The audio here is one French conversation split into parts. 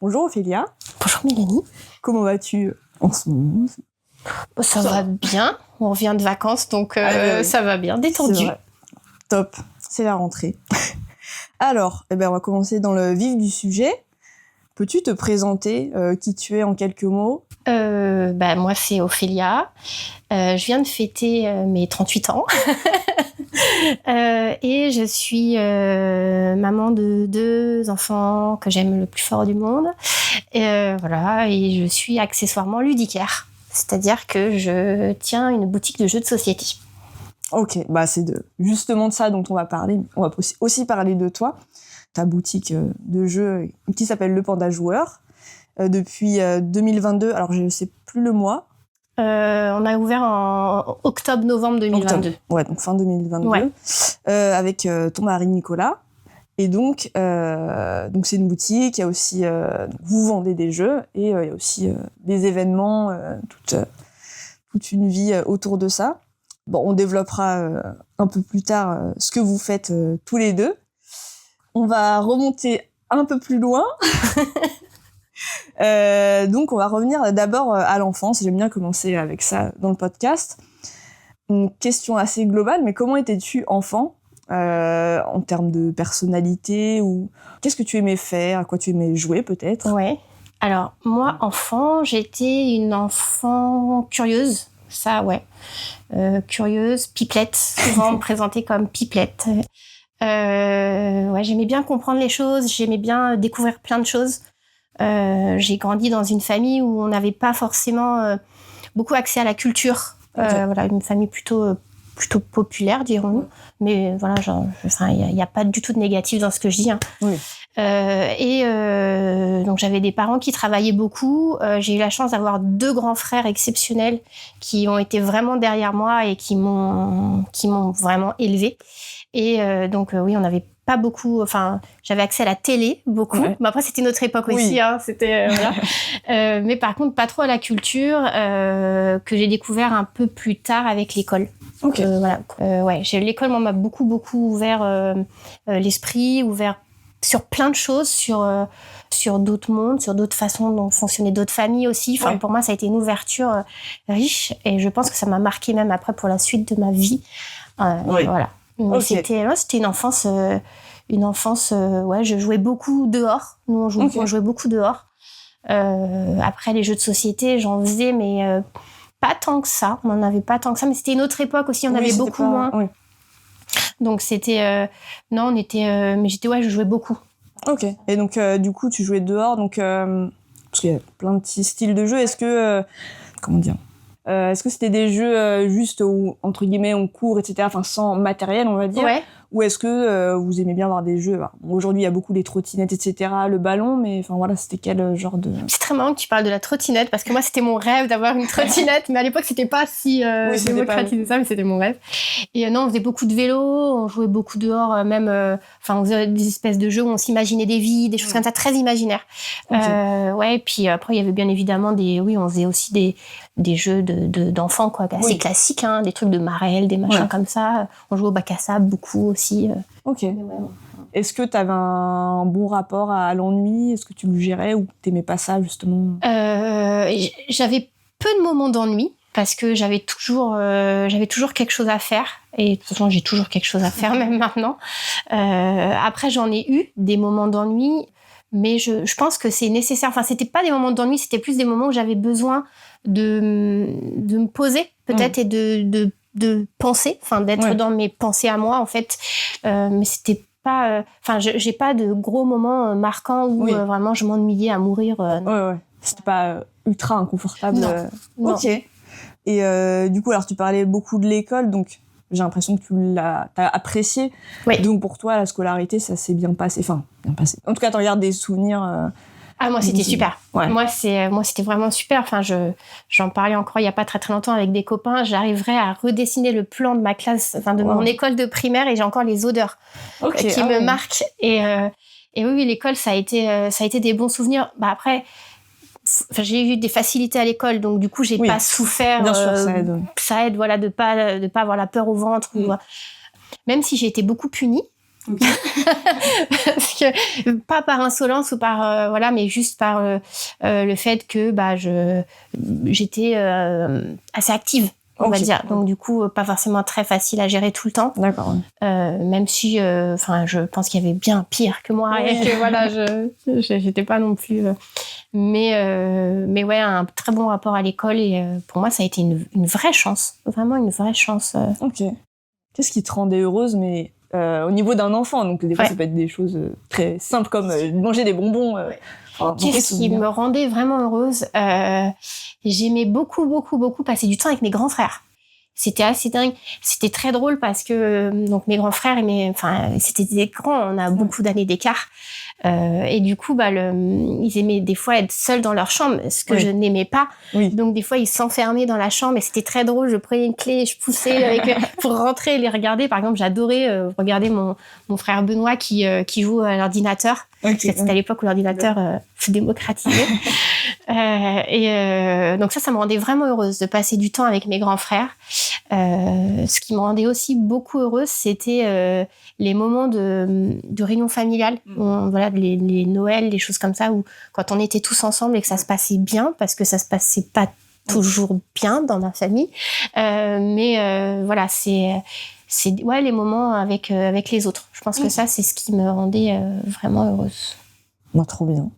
Bonjour Ophélia. Bonjour Mélanie. Comment vas-tu en ce moment ? Ça va bien. On revient de vacances, donc ça va bien, détendu. Top, c'est la rentrée. Alors, on va commencer dans le vif du sujet. Peux-tu te présenter qui tu es en quelques mots ? Moi, c'est Ophélia. Je viens de fêter mes 38 ans. Et je suis maman de 2 enfants que j'aime le plus fort du monde. Et je suis accessoirement ludicaire. C'est-à-dire que je tiens une boutique de jeux de société. Ok, c'est justement de ça dont on va parler. On va aussi parler de toi, ta boutique de jeux qui s'appelle Le Panda Joueur. Depuis 2022, alors je ne sais plus le mois. On a ouvert en octobre-novembre 2022. Ouais, donc fin 2022, ouais. Avec ton mari Nicolas. Et donc c'est une boutique, il y a aussi, vous vendez des jeux, et il y a aussi des événements, toute une vie autour de ça. Bon, on développera un peu plus tard ce que vous faites tous les deux. On va remonter un peu plus loin. Donc on va revenir d'abord à l'enfance. J'aime bien commencer avec ça dans le podcast. Une question assez globale, mais comment étais-tu enfant en termes de personnalité, ou qu'est-ce que tu aimais faire, à quoi tu aimais jouer peut-être ? Ouais. Alors moi, enfant, j'étais une enfant curieuse. Ça, ouais. Curieuse, pipelette, souvent présentée comme pipelette. J'aimais bien comprendre les choses, j'aimais bien découvrir plein de choses. J'ai grandi dans une famille où on n'avait pas forcément beaucoup accès à la culture. Okay. Une famille plutôt populaire, dirons-nous. Mais voilà, il n'y a pas du tout de négatif dans ce que je dis. Hein. Oui. Donc j'avais des parents qui travaillaient beaucoup. J'ai eu la chance d'avoir 2 grands frères exceptionnels qui ont été vraiment derrière moi et qui m'ont vraiment élevée. Et oui, on n'avait pas beaucoup. Enfin, j'avais accès à la télé beaucoup. Ouais. Mais après, c'était notre époque aussi. Hein, c'était mais par contre, pas trop à la culture que j'ai découvert un peu plus tard avec l'école. Okay. L'école m'a beaucoup ouvert l'esprit, ouvert sur plein de choses, sur d'autres mondes, sur d'autres façons dont fonctionnaient d'autres familles aussi. Enfin, pour moi, ça a été une ouverture riche, et je pense que ça m'a marqué même après pour la suite de ma vie. Voilà. Mais c'était une enfance. Je jouais beaucoup dehors. Nous, on jouait beaucoup dehors. Après, les jeux de société, j'en faisais, mais pas tant que ça. On n'en avait pas tant que ça, mais c'était une autre époque aussi. On avait beaucoup moins. Oui. Donc c'était mais je jouais beaucoup. Ok. Et donc du coup tu jouais dehors, donc parce qu'il y a plein de petits styles de jeux. Est-ce que est-ce que c'était des jeux juste où, entre guillemets, on court, etc., enfin sans matériel, on va dire, ou est-ce que vous aimez bien avoir des jeux, aujourd'hui il y a beaucoup les trottinettes, etc., le ballon, mais enfin voilà, c'était quel genre de... C'est très marrant que tu parles de la trottinette, parce que moi c'était mon rêve d'avoir une trottinette, mais à l'époque c'était pas si démocratisé ça, mais c'était mon rêve. Et on faisait beaucoup de vélo, on jouait beaucoup dehors, on faisait des espèces de jeux où on s'imaginait des vies, des choses comme ça, très imaginaires. Puis après il y avait bien évidemment on faisait aussi des jeux d'enfants, quoi, assez classiques, hein, des trucs de marelle, des machins comme ça. On jouait au bac à sable beaucoup aussi. Ok. Est-ce que tu avais un bon rapport à l'ennui ? Est-ce que tu le gérais ou t'aimais pas ça, justement ? J'avais peu de moments d'ennui parce que j'avais toujours quelque chose à faire. Et de toute façon, j'ai toujours quelque chose à faire, même maintenant. Après, j'en ai eu des moments d'ennui, mais je pense que c'est nécessaire. Enfin, c'était pas des moments d'ennui, c'était plus des moments où j'avais besoin de me poser, peut-être, et de penser, d'être dans mes pensées à moi, en fait. Mais c'était pas... j'ai pas de gros moments marquants où vraiment je m'ennuyais à mourir. C'était pas ultra inconfortable. Non. Ok. Et du coup, alors tu parlais beaucoup de l'école, donc j'ai l'impression que t'as apprécié. Oui. Donc pour toi, la scolarité, ça s'est bien passé. Enfin, bien passé. En tout cas, t'en gardes des souvenirs... moi, c'était super. Ouais. Moi, c'était vraiment super. Enfin, j'en parlais encore il y a pas très très longtemps avec des copains. J'arriverais à redessiner le plan de ma classe, de mon école de primaire, et j'ai encore les odeurs qui me marquent. Et oui, l'école, ça a été des bons souvenirs. Après, j'ai eu des facilités à l'école, donc du coup, j'ai pas souffert. Bien sûr, ça aide. Ça aide, voilà, de pas avoir la peur au ventre. Même si j'ai été beaucoup punie. Parce que, pas par insolence ou par voilà, mais juste par le fait que j'étais assez active, on va dire. Donc du coup, pas forcément très facile à gérer tout le temps. D'accord. Même si, je pense qu'il y avait bien pire que moi et que voilà, j'étais pas non plus. Mais ouais, un très bon rapport à l'école et pour moi, ça a été une vraie chance, vraiment une vraie chance. Ok. Qu'est-ce qui te rendait heureuse, mais au niveau d'un enfant? Donc des fois, ça peut être des choses très simples comme manger des bonbons. Qu'est-ce qui me rendait vraiment heureuse? J'aimais beaucoup, beaucoup, beaucoup passer du temps avec mes grands frères. C'était assez dingue. C'était très drôle parce que donc mes grands frères c'était des grands. On a beaucoup d'années d'écart. Et du coup, ils aimaient des fois être seuls dans leur chambre, ce que je n'aimais pas. Oui. Donc des fois, ils s'enfermaient dans la chambre et c'était très drôle. Je prenais une clé et je poussais avec eux pour rentrer et les regarder. Par exemple, j'adorais regarder mon frère Benoît qui joue à l'ordinateur. Okay. C'était à l'époque où l'ordinateur se démocratisait. Donc ça me rendait vraiment heureuse de passer du temps avec mes grands frères. Ce qui me rendait aussi beaucoup heureuse, c'était les moments de réunion familiale, voilà, les Noëls, les choses comme ça, où quand on était tous ensemble et que ça se passait bien, parce que ça se passait pas toujours bien dans ma famille, mais voilà, c'est les moments avec les autres. Je pense que ça, c'est ce qui me rendait vraiment heureuse. Moi, trop bien.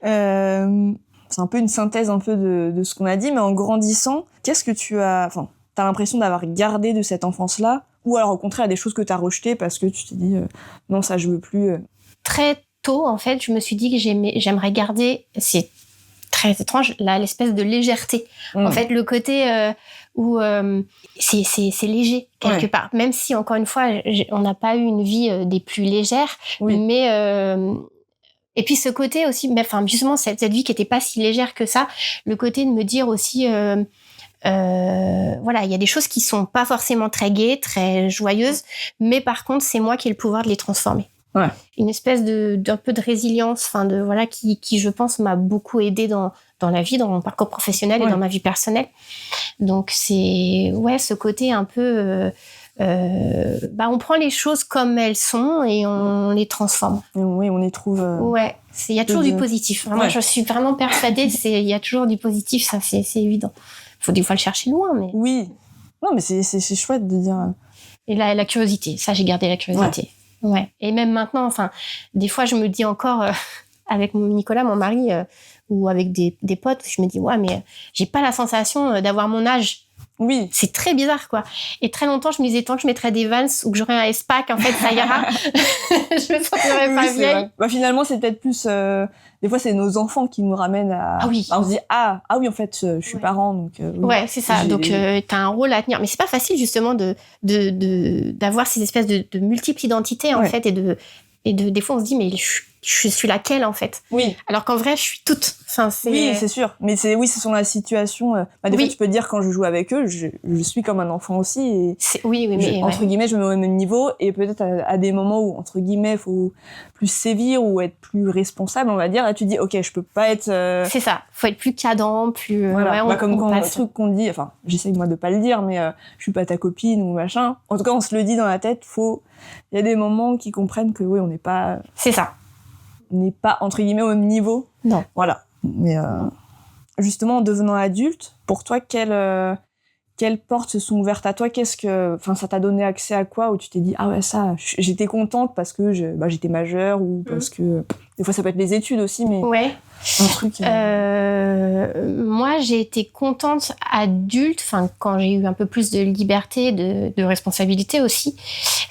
C'est un peu une synthèse un peu de ce qu'on a dit, mais en grandissant, qu'est-ce que t'as l'impression d'avoir gardé de cette enfance-là, ou alors au contraire des choses que t'as rejetées parce que tu t'es dit non, ça je veux plus. Très tôt, en fait, je me suis dit que j'aimerais garder, c'est très étrange, l'espèce de légèreté. En fait, le côté où c'est léger quelque part, même si encore une fois on n'a pas eu une vie des plus légères, mais et puis ce côté aussi, justement cette vie qui était pas si légère que ça, le côté de me dire aussi voilà, il y a des choses qui sont pas forcément très gaies, très joyeuses, mais par contre c'est moi qui ai le pouvoir de les transformer. Ouais. Une espèce d'un peu de résilience, voilà, qui je pense m'a beaucoup aidée dans la vie, dans mon parcours professionnel et dans ma vie personnelle. Donc c'est ce côté un peu on prend les choses comme elles sont et on les transforme. Oui, on y trouve. Il y a toujours du positif. Moi, je suis vraiment persuadée. Il y a toujours du positif, ça c'est évident. Il faut des fois le chercher loin, mais. Oui. Non, mais c'est chouette de dire. Et la curiosité, ça j'ai gardé la curiosité. Ouais. Et même maintenant, des fois je me dis encore avec Nicolas, mon mari, ou avec des potes, je me dis mais j'ai pas la sensation d'avoir mon âge. Oui. C'est très bizarre, quoi. Et très longtemps, je me disais, tant que je mettrais des Vans ou que j'aurais un S-Pack, en fait, ça ira. Je me sentirais pas vieille. Finalement, c'est peut-être plus... des fois, c'est nos enfants qui nous ramènent à... Ah oui. On se dit, ah oui, en fait, je suis parent, donc... Ouais, c'est ça. Donc, t'as un rôle à tenir. Mais c'est pas facile, justement, d'avoir ces espèces de multiples identités, en fait, et des fois, on se dit, mais je suis laquelle, en fait? Oui. Alors qu'en vrai, je suis toute. Oui, c'est sûr. Mais c'est selon la situation. Des fois, tu peux dire, quand je joue avec eux, je suis comme un enfant aussi. Et mais entre guillemets, je me mets au même niveau. Et peut-être à des moments où, entre guillemets, il faut plus sévir ou être plus responsable, on va dire. Là, tu dis, ok, je peux pas être... C'est ça. Faut être plus cadent, plus... Voilà. Comme quand un truc qu'on dit... j'essaye, moi, de pas le dire, mais je suis pas ta copine ou machin. En tout cas, on se le dit dans la tête. Il y a des moments qui comprennent que, on n'est pas... C'est ça. On n'est pas, entre guillemets, au même niveau. Non. Voilà. Mais justement, en devenant adulte, pour toi, quelles portes se sont ouvertes à toi? Ça t'a donné accès à quoi, où tu t'es dit, ah ouais, ça, j'étais contente parce que j'étais majeure, ou parce que... Des fois, ça peut être les études aussi, mais... Ouais. Un truc... Moi, j'ai été contente adulte, quand j'ai eu un peu plus de liberté, de responsabilité aussi,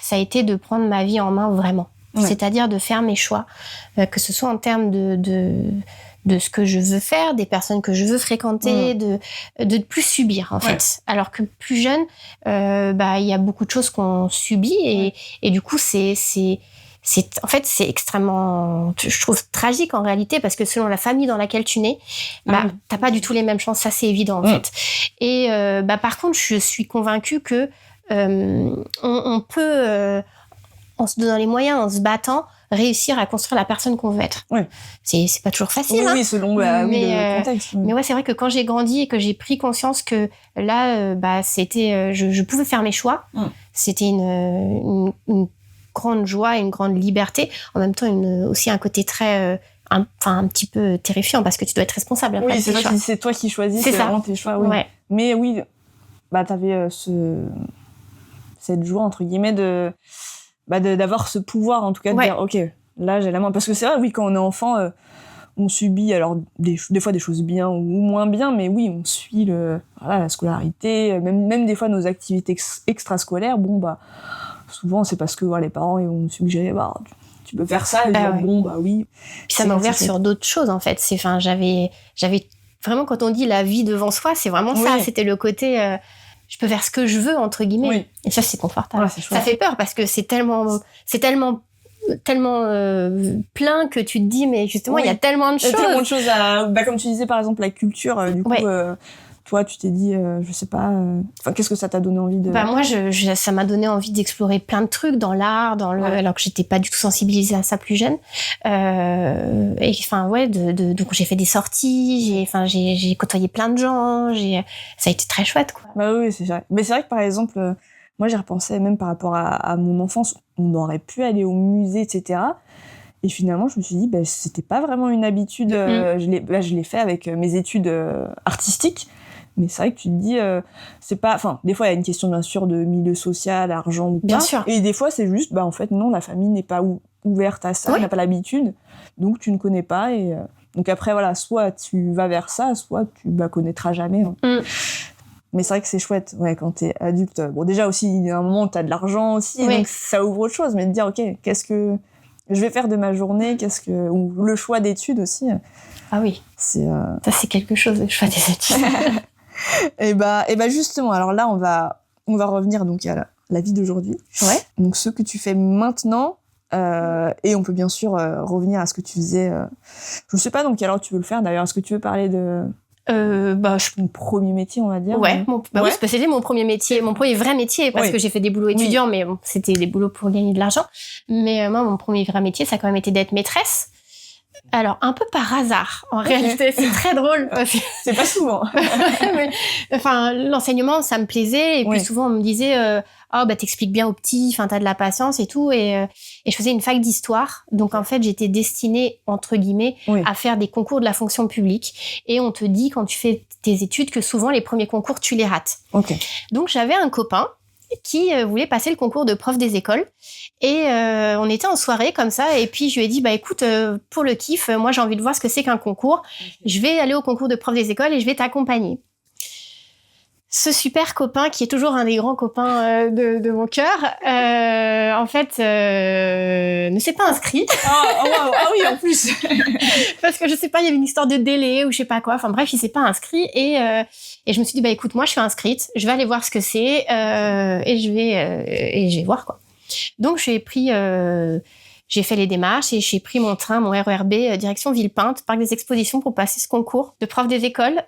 ça a été de prendre ma vie en main vraiment. Ouais. C'est-à-dire de faire mes choix, que ce soit en termes de ce que je veux faire, des personnes que je veux fréquenter, de plus subir, en fait. Alors que plus jeune, il y a beaucoup de choses qu'on subit et du coup, c'est en fait, c'est extrêmement, je trouve, tragique en réalité, parce que selon la famille dans laquelle tu nais, t'as pas du tout les mêmes chances, ça c'est évident, en fait. Et par contre, je suis convaincue que on peut... en se donnant les moyens, en se battant, réussir à construire la personne qu'on veut être. Ouais. C'est pas toujours facile. Oui, selon le contexte. Mais ouais, c'est vrai que quand j'ai grandi et que j'ai pris conscience que là, c'était, je pouvais faire mes choix, c'était une grande joie et une grande liberté. En même temps, aussi un côté très... un petit peu terrifiant parce que tu dois être responsable après. Oui, c'est toi qui choisis, c'est vraiment tes choix. Oui. Ouais. Mais oui, t'avais cette joie, entre guillemets, d'avoir ce pouvoir, en tout cas, de dire, OK, là, j'ai la main. Parce que c'est vrai, oui, quand on est enfant, on subit, alors, des fois, des choses bien ou moins bien, mais oui, on suit la scolarité, même des fois, nos activités extrascolaires, souvent, c'est parce que les parents ils vont nous suggérer, tu peux faire ça, et oui. Puis ça m'a ouvert sur d'autres choses, en fait. J'avais vraiment, quand on dit la vie devant soi, c'est vraiment ça. C'était le côté, je peux faire ce que je veux, entre guillemets. Oui. Et ça, c'est confortable. Ouais, ça fait peur parce que c'est tellement plein que tu te dis, mais justement, il y a tellement de choses. Il y a tellement de choses comme tu disais, par exemple, la culture, du coup... Toi, tu t'es dit, je sais pas... qu'est-ce que ça t'a donné envie de... Moi, ça m'a donné envie d'explorer plein de trucs dans l'art, alors que j'étais pas du tout sensibilisée à ça plus jeune. Donc j'ai fait des sorties, j'ai côtoyé plein de gens, ça a été très chouette, quoi. Oui, c'est vrai. Mais c'est vrai que, par exemple, moi, j'ai repensé même par rapport à mon enfance, on aurait pu aller au musée, etc. Et finalement, je me suis dit, c'était pas vraiment une habitude. Je l'ai fait avec mes études artistiques. Mais c'est vrai que tu te dis, c'est pas... des fois, il y a une question, bien sûr, de milieu social, argent ou pas. Bien sûr. Et des fois, c'est juste, en fait, non, la famille n'est pas ouverte à ça, n'a pas l'habitude. Donc, tu ne connais pas. Et donc, après, soit tu vas vers ça, soit tu connaîtras jamais. Hein. Mais c'est vrai que c'est chouette, quand t'es adulte. Bon, déjà aussi, il y a un moment où t'as de l'argent aussi, donc ça ouvre autre chose. Mais de dire, OK, qu'est-ce que je vais faire de ma journée, ou le choix d'études aussi. Ah oui. Ça, c'est quelque chose, le choix des études. Et justement, alors là, on va revenir donc à la vie d'aujourd'hui. Ouais. Donc ce que tu fais maintenant, et on peut bien sûr revenir à ce que tu faisais. Je ne sais pas dans quelle heure tu veux le faire. D'ailleurs, est-ce que tu veux parler de ton premier métier, on va dire? Ouais. Oui, c'était mon premier métier, mon premier vrai métier, parce que j'ai fait des boulots étudiants, mais c'était des boulots pour gagner de l'argent. Mais moi, mon premier vrai métier, ça a quand même été d'être maîtresse. Alors, un peu par hasard, en réalité, c'est très drôle. Parce que... C'est pas souvent. L'enseignement, ça me plaisait. Et puis souvent, on me disait, t'expliques bien aux petits, t'as de la patience et tout. Et je faisais une fac d'histoire. Donc, en fait, j'étais destinée, entre guillemets, à faire des concours de la fonction publique. Et on te dit, quand tu fais tes études, que souvent, les premiers concours, tu les rates. Okay. Donc, j'avais un copain qui voulait passer le concours de prof des écoles. Et on était en soirée comme ça, et puis je lui ai dit, écoute, pour le kiff, moi j'ai envie de voir ce que c'est qu'un concours. Je vais aller au concours de prof des écoles et je vais t'accompagner. Ce super copain, qui est toujours un des grands copains de mon cœur, en fait, ne s'est pas inscrit. Ah oui, en plus. Parce que je sais pas, il y avait une histoire de délai ou je sais pas quoi. Enfin bref, il s'est pas inscrit et je me suis dit, écoute, moi je suis inscrite, je vais aller voir ce que c'est et je vais voir, quoi. Donc j'ai fait les démarches et j'ai pris mon train, mon RERB, direction Villepinte, parc des expositions, pour passer ce concours de prof des écoles.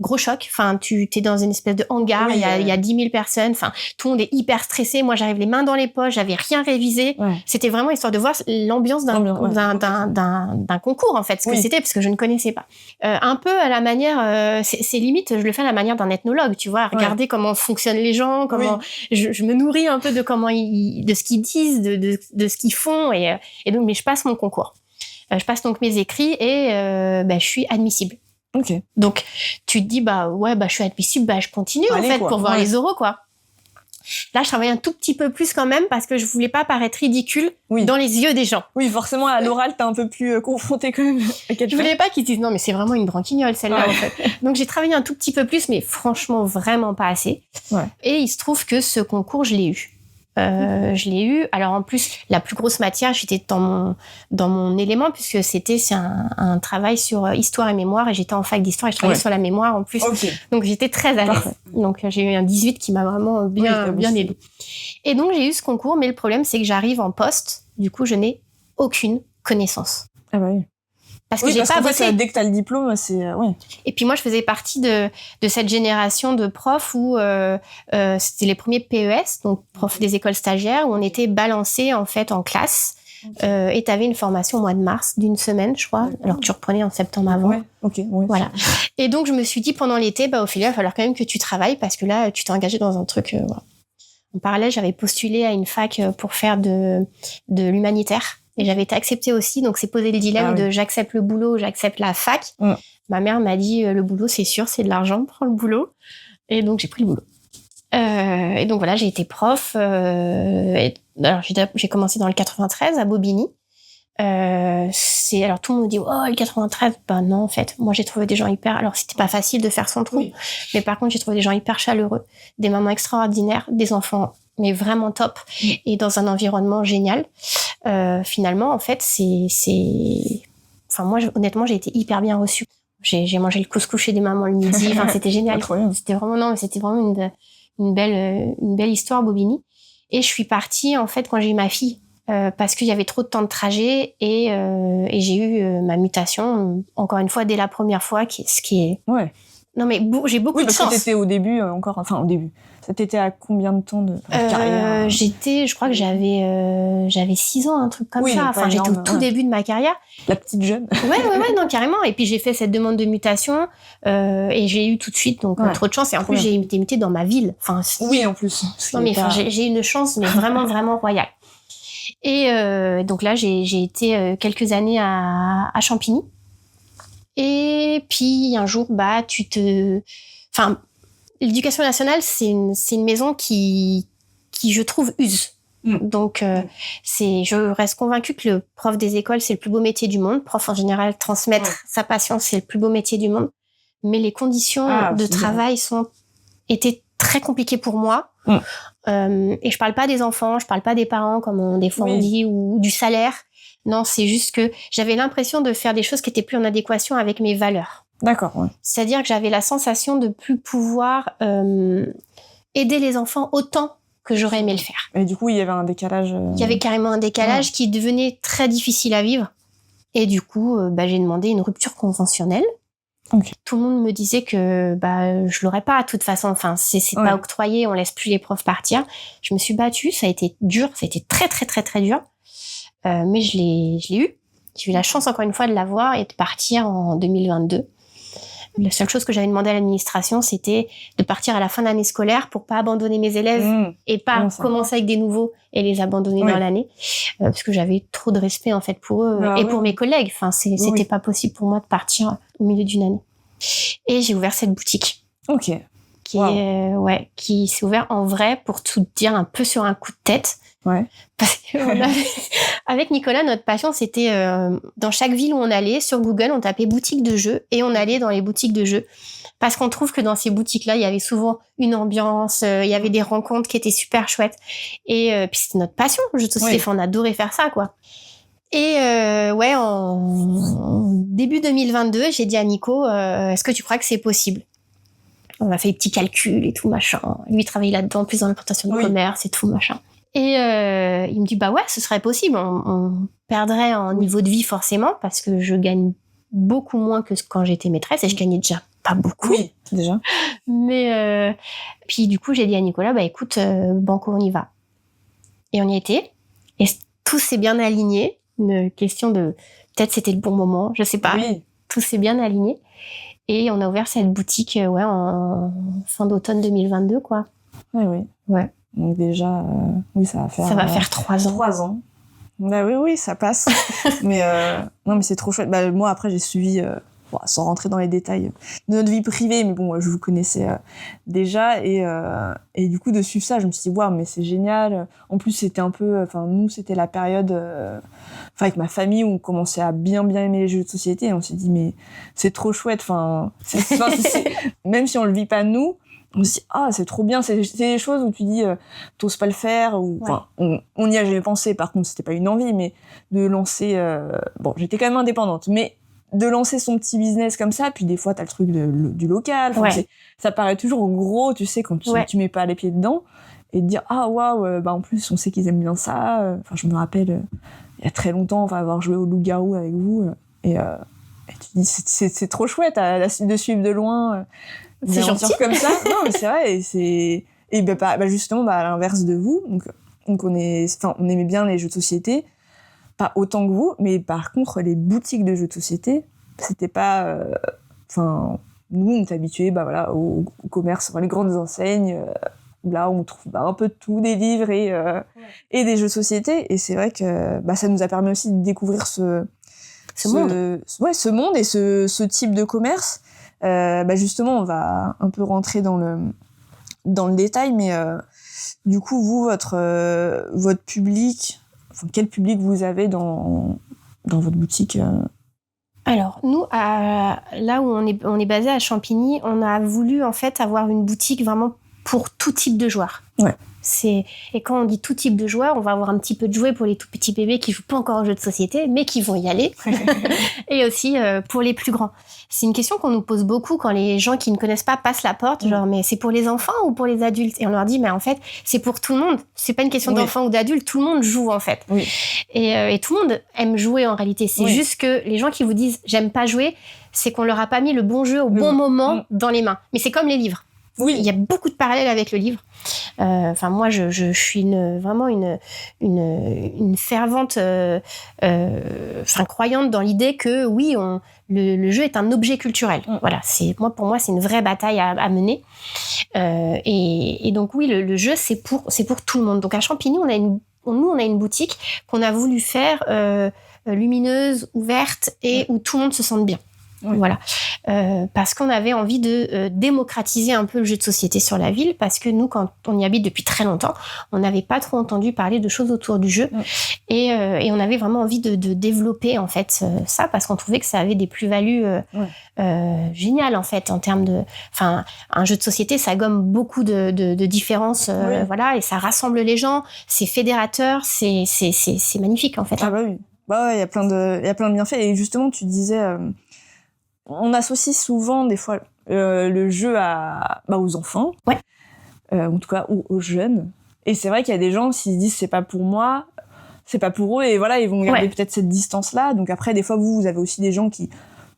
Gros choc, tu t'es dans une espèce de hangar, il y a 10 000 personnes, tout le monde est hyper stressé. Moi, j'arrive les mains dans les poches, j'avais rien révisé. C'était vraiment histoire de voir l'ambiance d'un concours, en fait, ce que c'était, parce que je ne connaissais pas. Un peu à la manière, c'est limite, je le fais à la manière d'un ethnologue, tu vois, regarder comment fonctionnent les gens, comment je me nourris un peu de comment de ce qu'ils disent, de ce qu'ils font, et donc, mais je passe mon concours. Je passe donc mes écrits et je suis admissible. Okay. Donc, tu te dis, je suis admissible, je continue, pour voir les oraux, quoi. Là, je travaillais un tout petit peu plus quand même parce que je voulais pas paraître ridicule dans les yeux des gens. Oui, forcément, à l'oral, t'es un peu plus confronté quand même. Je voulais pas qu'ils disent, non, mais c'est vraiment une branquignole, celle-là, en fait. Donc, j'ai travaillé un tout petit peu plus, mais franchement, vraiment pas assez. Et il se trouve que ce concours, je l'ai eu. Je l'ai eu. Alors en plus, la plus grosse matière, j'étais dans mon élément, puisque c'est un travail sur histoire et mémoire, et j'étais en fac d'histoire et je travaillais sur la mémoire en plus. Donc j'étais très à l'aise. Donc j'ai eu un 18 qui m'a vraiment bien aidé. Et donc j'ai eu ce concours, mais le problème c'est que j'arrive en poste, du coup je n'ai aucune connaissance. Ah bah oui. Parce que j'ai pas bossé. Dès que t'as le diplôme, c'est Et puis moi, je faisais partie de cette génération de profs où c'était les premiers PES, donc profs des écoles stagiaires, où on était balancés en fait en classe Et tu avais une formation au mois de mars d'une semaine, je crois, alors que tu reprenais en septembre avant. Ouais, ok. Ouais, voilà. Et donc, je me suis dit, pendant l'été, Ophélie, il va falloir quand même que tu travailles parce que là, tu t'es engagée dans un truc... voilà. En parallèle, j'avais postulé à une fac pour faire de l'humanitaire. Et j'avais été acceptée aussi, donc c'est posé le dilemme de j'accepte le boulot ou j'accepte la fac. Ma mère m'a dit le boulot c'est sûr, c'est de l'argent, prends le boulot. Et donc j'ai pris le boulot. Et donc voilà, j'ai été prof. Alors j'ai commencé dans le 93 à Bobigny. Alors tout le monde me dit le 93, non en fait. Moi j'ai trouvé des gens hyper. Alors c'était pas facile de faire son trou, mais par contre j'ai trouvé des gens hyper chaleureux, des mamans extraordinaires, des enfants mais vraiment top et dans un environnement génial. Finalement en fait moi honnêtement j'ai été hyper bien reçue. J'ai mangé le couscous chez des mamans le midi. Enfin c'était génial. C'était vraiment une belle histoire Bobigny. Et je suis partie en fait quand j'ai eu ma fille. Parce qu'il y avait trop de temps de trajet et j'ai eu ma mutation encore une fois dès la première fois ce qui est non mais j'ai beaucoup de chance. Parce que t'étais au début au début ça t'était à combien de temps de carrière? Je crois que j'avais 6 ans, un truc comme ça. Enfin j'étais au tout début de ma carrière, la petite jeune. ouais non carrément. Et puis j'ai fait cette demande de mutation et j'ai eu tout de suite donc trop de chance et en plus j'ai été mutée dans ma ville. Enfin en plus non mais j'ai une chance mais vraiment vraiment royale. Et donc là, j'ai été quelques années à Champigny. Et puis un jour, l'éducation nationale, c'est une maison qui je trouve use. Donc je reste convaincue que le prof des écoles, c'est le plus beau métier du monde. Prof en général, transmettre sa passion, c'est le plus beau métier du monde. Mais les conditions de travail étaient très compliquées pour moi. Et je parle pas des enfants, je parle pas des parents comme des fois on dit ou du salaire. Non, c'est juste que j'avais l'impression de faire des choses qui étaient plus en adéquation avec mes valeurs. D'accord. C'est-à-dire que j'avais la sensation de plus pouvoir aider les enfants autant que j'aurais aimé le faire. Et du coup, il y avait un décalage. Il y avait carrément un décalage qui devenait très difficile à vivre. Et du coup, j'ai demandé une rupture conventionnelle. Tout le monde me disait que je l'aurais pas de toute façon. Enfin, c'est pas octroyé, on laisse plus les profs partir. Je me suis battue, ça a été dur, ça a été très très très très dur, mais je l'ai eu. J'ai eu la chance encore une fois de l'avoir et de partir en 2022. La seule chose que j'avais demandé à l'administration, c'était de partir à la fin de l'année scolaire pour pas abandonner mes élèves et pas commencer avec des nouveaux et les abandonner dans l'année, parce que j'avais trop de respect en fait pour eux et pour mes collègues. Enfin, c'était pas possible pour moi de partir au milieu d'une année. Et j'ai ouvert cette boutique. Qui s'est ouverte en vrai, pour tout dire, un peu sur un coup de tête. Parce que avec Nicolas, notre passion, c'était dans chaque ville où on allait, sur Google, on tapait boutique de jeux et on allait dans les boutiques de jeux. Parce qu'on trouve que dans ces boutiques-là, il y avait souvent une ambiance, il y avait des rencontres qui étaient super chouettes. Et puis c'était notre passion, jeux de société. On adorait faire ça, quoi. Et en début 2022, j'ai dit à Nico, est-ce que tu crois que c'est possible ? On a fait des petits calculs et tout, machin. Lui, il travaillait là-dedans, plus dans l'implantation de commerce et tout, machin. Et il me dit, ce serait possible. On perdrait en niveau de vie forcément, parce que je gagne beaucoup moins que quand j'étais maîtresse, et je gagnais déjà pas beaucoup. Oui, déjà. Mais puis du coup, j'ai dit à Nicolas, écoute, banco, on y va. Et on y était. Et tout s'est bien aligné. Une question de... Peut-être c'était le bon moment, je sais pas. Tout s'est bien aligné. Et on a ouvert cette boutique en fin d'automne 2022, quoi. Ouais. Donc déjà, ça va faire... Ça va faire 3 ans. 3 ans. Oui, ça passe. Mais non, mais c'est trop chouette. Moi, après, j'ai suivi, sans rentrer dans les détails de notre vie privée, mais bon, je vous connaissais déjà. Et du coup, de suivre ça, je me suis dit, mais c'est génial. En plus, c'était un peu... nous, c'était la période... avec ma famille, où on commençait à bien aimer les jeux de société. Et on s'est dit, mais c'est trop chouette. Même si on le vit pas nous, on se dit, c'est trop bien. C'est des choses où tu dis, t'oses pas le faire. On y a jamais pensé. Par contre, c'était pas une envie, mais de lancer... j'étais quand même indépendante, mais de lancer son petit business comme ça, puis des fois, t'as le truc du local. Ça paraît toujours gros, tu sais, quand tu mets pas les pieds dedans. Et de dire, en plus, on sait qu'ils aiment bien ça. Je me rappelle... il y a très longtemps, avoir joué au loup-garou avec vous, et tu dis, c'est trop chouette de suivre de loin des aventures comme ça. Non, mais c'est vrai, et justement, à l'inverse de vous, donc on aimait bien les jeux de société. pas autant que vous, mais par contre, les boutiques de jeux de société, c'était pas... nous, on est habitués au commerce, les grandes enseignes, là, on trouve un peu de tout, des livres et des jeux de société. Et c'est vrai que ça nous a permis aussi de découvrir ce monde et ce type de commerce. Justement, on va un peu rentrer dans le détail, mais du coup, vous, votre public, quel public vous avez dans votre boutique Alors, nous, là où on est basé à Champigny, on a voulu en fait avoir une boutique vraiment pour tout type de joueurs. Ouais. Et quand on dit tout type de joueurs, on va avoir un petit peu de jouets pour les tout petits bébés qui jouent pas encore aux jeux de société, mais qui vont y aller. Et aussi pour les plus grands. C'est une question qu'on nous pose beaucoup quand les gens qui ne connaissent pas passent la porte, genre mais c'est pour les enfants ou pour les adultes? Et on leur dit mais en fait c'est pour tout le monde. C'est pas une question d'enfants ou d'adultes, tout le monde joue en fait. Oui. Et tout le monde aime jouer en réalité. C'est juste que les gens qui vous disent j'aime pas jouer, c'est qu'on leur a pas mis le bon jeu au bon moment dans les mains. Mais c'est comme les livres. Oui, il y a beaucoup de parallèles avec le livre. Moi, je suis vraiment une fervente croyante dans l'idée que oui, le jeu est un objet culturel. Voilà, pour moi, c'est une vraie bataille à mener. Et donc oui, le jeu, c'est pour tout le monde. Donc à Champigny, on a une boutique qu'on a voulu faire lumineuse, ouverte et où tout le monde se sente bien. Oui. Voilà, parce qu'on avait envie de démocratiser un peu le jeu de société sur la ville, parce que nous, quand on y habite depuis très longtemps, on n'avait pas trop entendu parler de choses autour du jeu, et on avait vraiment envie de développer en fait ça, parce qu'on trouvait que ça avait des plus-values géniales en fait en termes de, un jeu de société, ça gomme beaucoup de différences, voilà, et ça rassemble les gens, c'est fédérateur, c'est magnifique en fait. Ah bah oui, il y a plein de bienfaits, et justement tu disais on associe souvent, des fois, le jeu aux enfants, en tout cas aux jeunes. Et c'est vrai qu'il y a des gens, s'ils se disent c'est pas pour moi, c'est pas pour eux, et voilà, ils vont garder peut-être cette distance-là. Donc après, des fois, vous avez aussi des gens qui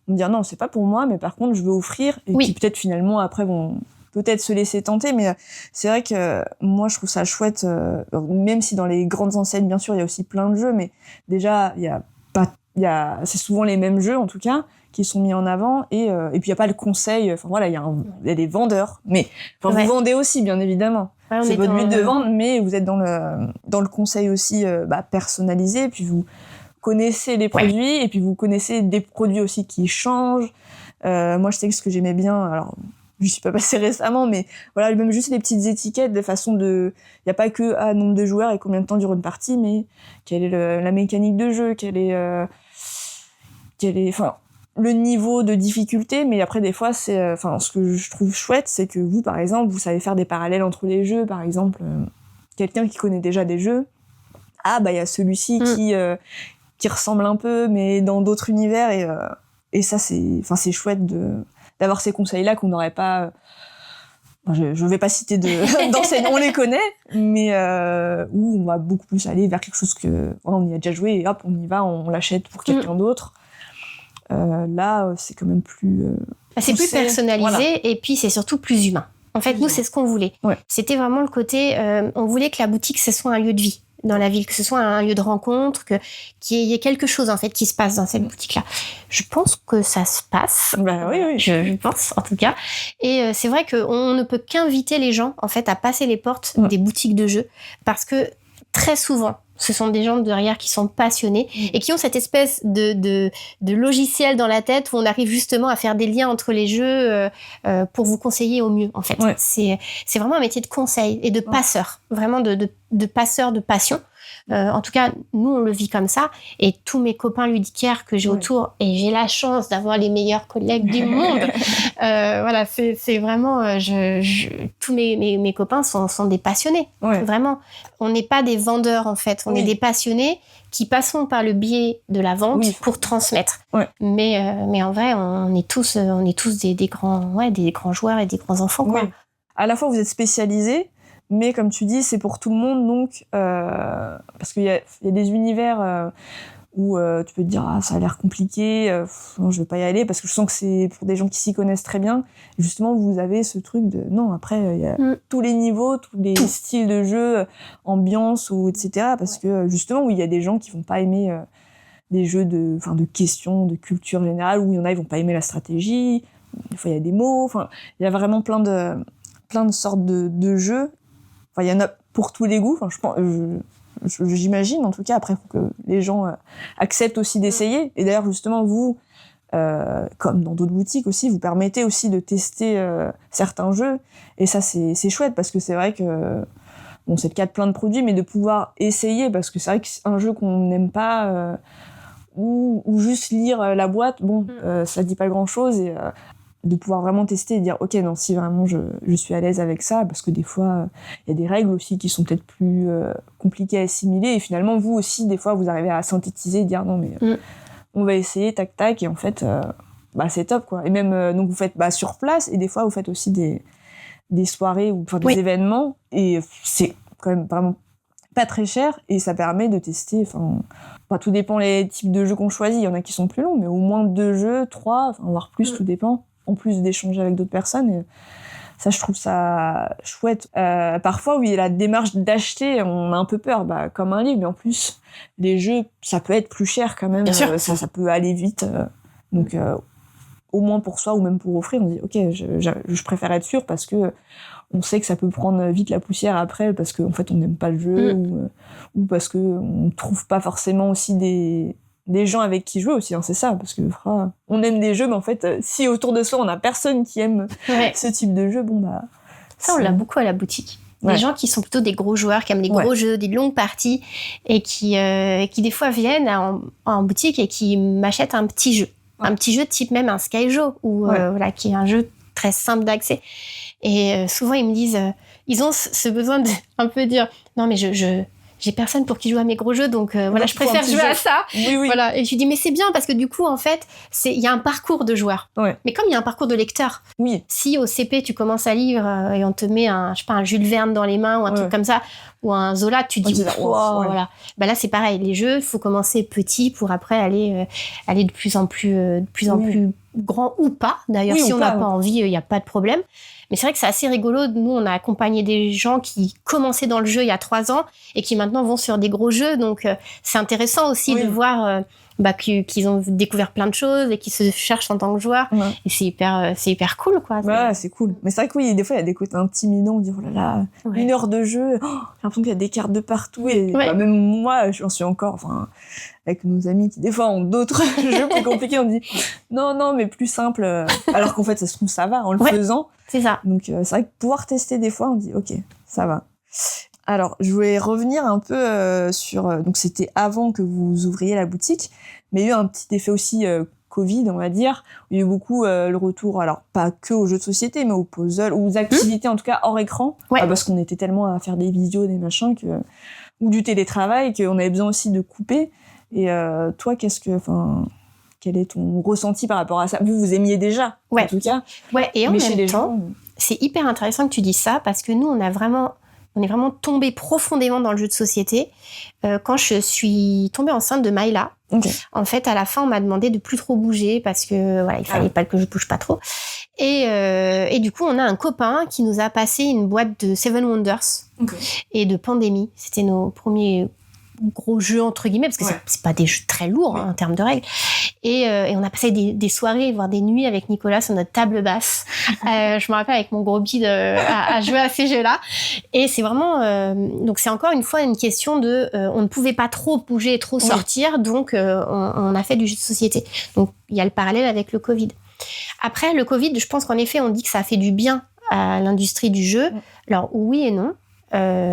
vont dire non, c'est pas pour moi, mais par contre, je veux offrir, et qui peut-être finalement, après, vont peut-être se laisser tenter. Mais c'est vrai que moi, je trouve ça chouette, même si dans les grandes enseignes, bien sûr, il y a aussi plein de jeux, mais déjà, c'est souvent les mêmes jeux, en tout cas, qui sont mis en avant, et puis il y a pas le conseil, il y a des vendeurs, mais vous vendez aussi bien évidemment, c'est votre but de vendre, mais vous êtes dans le conseil aussi personnalisé, puis vous connaissez les produits, et puis vous connaissez des produits aussi qui changent. Moi je sais que ce que j'aimais bien, alors je suis pas passée récemment, mais voilà, même juste les petites étiquettes de façon de, il y a pas que nombre de joueurs et combien de temps dure une partie, mais quelle est la mécanique de jeu, quelle est le niveau de difficulté. Mais après des fois c'est ce que je trouve chouette, c'est que vous par exemple vous savez faire des parallèles entre les jeux. Par exemple quelqu'un qui connaît déjà des jeux, il y a celui-ci qui ressemble un peu mais dans d'autres univers, et ça c'est chouette d'avoir ces conseils là qu'on n'aurait pas. Je vais pas citer d'enseignants, on les connaît, mais où on va beaucoup plus aller vers quelque chose que on y a déjà joué et hop on y va, on l'achète pour quelqu'un d'autre. Là, c'est quand même plus... c'est plus personnalisé, et puis c'est surtout plus humain. En fait, nous, c'est ce qu'on voulait. Ouais. C'était vraiment le côté... on voulait que la boutique, ce soit un lieu de vie dans la ville, que ce soit un lieu de rencontre, qu'il y ait quelque chose, en fait, qui se passe dans cette boutique-là. Je pense que ça se passe. Oui. Je pense, en tout cas. Et c'est vrai qu'on ne peut qu'inviter les gens, en fait, à passer les portes des boutiques de jeux, parce que très souvent, ce sont des gens derrière qui sont passionnés et qui ont cette espèce de logiciel dans la tête où on arrive justement à faire des liens entre les jeux pour vous conseiller au mieux, en fait. Ouais. C'est vraiment un métier de conseil et de passeur, vraiment de passeur de passion. En tout cas, nous, on le vit comme ça. Et tous mes copains ludicaires que j'ai autour, et j'ai la chance d'avoir les meilleurs collègues du monde. Voilà, c'est vraiment... tous mes copains sont des passionnés. Ouais. Vraiment. On n'est pas des vendeurs, en fait. On est des passionnés qui passons par le biais de la vente pour transmettre. Ouais. Mais en vrai, on est tous des grands joueurs et des grands enfants, quoi. Ouais. À la fois, vous êtes spécialisés, mais comme tu dis, c'est pour tout le monde, donc parce qu'il y a des univers où tu peux te dire ça a l'air compliqué, non je vais pas y aller parce que je sens que c'est pour des gens qui s'y connaissent très bien. Et justement vous avez ce truc de non, après il y a tous les niveaux, tous les styles de jeu, ambiance ou etc. parce que justement oui il y a des gens qui vont pas aimer des jeux de questions de culture générale, où il y en a ils vont pas aimer la stratégie, des fois il y a des mots, enfin il y a vraiment plein de sortes de jeux. Enfin il y en a pour tous les goûts, enfin je pense j'imagine en tout cas. Après, il faut que les gens acceptent aussi d'essayer. Et d'ailleurs, justement, vous, comme dans d'autres boutiques aussi, vous permettez aussi de tester certains jeux. Et ça, c'est chouette parce que c'est vrai que bon, c'est le cas de plein de produits, mais de pouvoir essayer, parce que c'est vrai qu'un jeu qu'on n'aime pas ou juste lire la boîte, bon, ça dit pas grand-chose. Et de pouvoir vraiment tester et dire ok non si vraiment je suis à l'aise avec ça, parce que des fois il y a des règles aussi qui sont peut-être plus compliquées à assimiler, et finalement vous aussi des fois vous arrivez à synthétiser et dire non mais on va essayer tac tac, et en fait c'est top quoi. Et même donc vous faites sur place, et des fois vous faites aussi des soirées ou des événements, et c'est quand même vraiment pas très cher, et ça permet de tester tout dépend les types de jeux qu'on choisit, il y en a qui sont plus longs, mais au moins 2 jeux, 3, voire plus, tout dépend, en plus d'échanger avec d'autres personnes. Et ça, je trouve ça chouette. Parfois, oui, la démarche d'acheter, on a un peu peur, comme un livre, mais en plus, les jeux, ça peut être plus cher quand même. Bien sûr. Ça peut aller vite. Donc, au moins pour soi ou même pour offrir, on dit, ok, je préfère être sûr, parce que on sait que ça peut prendre vite la poussière après, parce qu'en fait, on n'aime pas le jeu, ou parce qu'on trouve pas forcément aussi des gens avec qui jouer aussi, c'est ça, parce que on aime des jeux, mais en fait si autour de soi on a personne qui aime ce type de jeu, ça on l'a beaucoup à la boutique. Des gens qui sont plutôt des gros joueurs, qui aiment les gros jeux, des longues parties, et qui des fois viennent en boutique et qui m'achètent un petit jeu, un petit jeu type même un Skyjo, ou qui est un jeu très simple d'accès. Et souvent ils me disent, ils ont ce besoin de un peu dire non mais j'ai personne pour qui joue à mes gros jeux, donc je préfère jouer à ça. Oui. Voilà. Et je lui dis mais c'est bien, parce que du coup en fait il y a un parcours de joueur. Mais comme il y a un parcours de lecteur, si au CP tu commences à lire et on te met un Jules Verne dans les mains ou un truc comme ça, ou un Zola, tu te dis voilà. Là c'est pareil, les jeux, faut commencer petit pour après aller de plus en plus plus grand, ou pas d'ailleurs, si on n'a pas envie, il y a pas de problème. Mais c'est vrai que c'est assez rigolo. Nous, on a accompagné des gens qui commençaient dans le jeu il y a 3 ans et qui maintenant vont sur des gros jeux. Donc, c'est intéressant aussi de voir qu'ils ont découvert plein de choses et qu'ils se cherchent en tant que joueurs. Et c'est hyper cool, quoi. C'est cool. Mais c'est vrai que oui, des fois, il y a des côtés intimidants. On dit, oh là là, 1 heure de jeu, j'ai l'impression qu'il y a des cartes de partout. Et même moi, j'en suis encore... avec nos amis qui des fois ont d'autres jeux plus compliqués, on dit non mais plus simple, alors qu'en fait ça se trouve ça va en le faisant. C'est ça. Donc c'est vrai que pouvoir tester des fois, on dit ok, ça va. Alors je voulais revenir un peu sur donc c'était avant que vous ouvriez la boutique, mais il y a eu un petit effet aussi Covid, on va dire. Il y a eu beaucoup le retour, alors pas que aux jeux de société, mais aux puzzles, aux activités en tout cas hors écran, parce qu'on était tellement à faire des vidéos, des machins, ou du télétravail, qu'on avait besoin aussi de couper. Et toi, quel est ton ressenti par rapport à ça? Vous aimiez déjà, en tout cas. Et en même temps, c'est hyper intéressant que tu dises ça, parce que nous, on est vraiment tombé profondément dans le jeu de société quand je suis tombée enceinte de Maïla. En fait, à la fin, on m'a demandé de plus trop bouger, parce que il fallait pas que je bouge pas trop. Et du coup, on a un copain qui nous a passé une boîte de Seven Wonders et de Pandémie. C'était nos premiers gros jeux entre guillemets, parce que c'est pas des jeux très lourds en termes de règles, et on a passé des soirées, voire des nuits avec Nicolas sur notre table basse. Je me rappelle avec mon gros bide à jouer à ces jeux-là, et c'est vraiment donc c'est encore une fois une question de on ne pouvait pas trop bouger et trop sortir, donc on a fait du jeu de société. Donc il y a le parallèle avec le Covid. Après le Covid, je pense qu'en effet on dit que ça a fait du bien à l'industrie du jeu. Alors oui et non.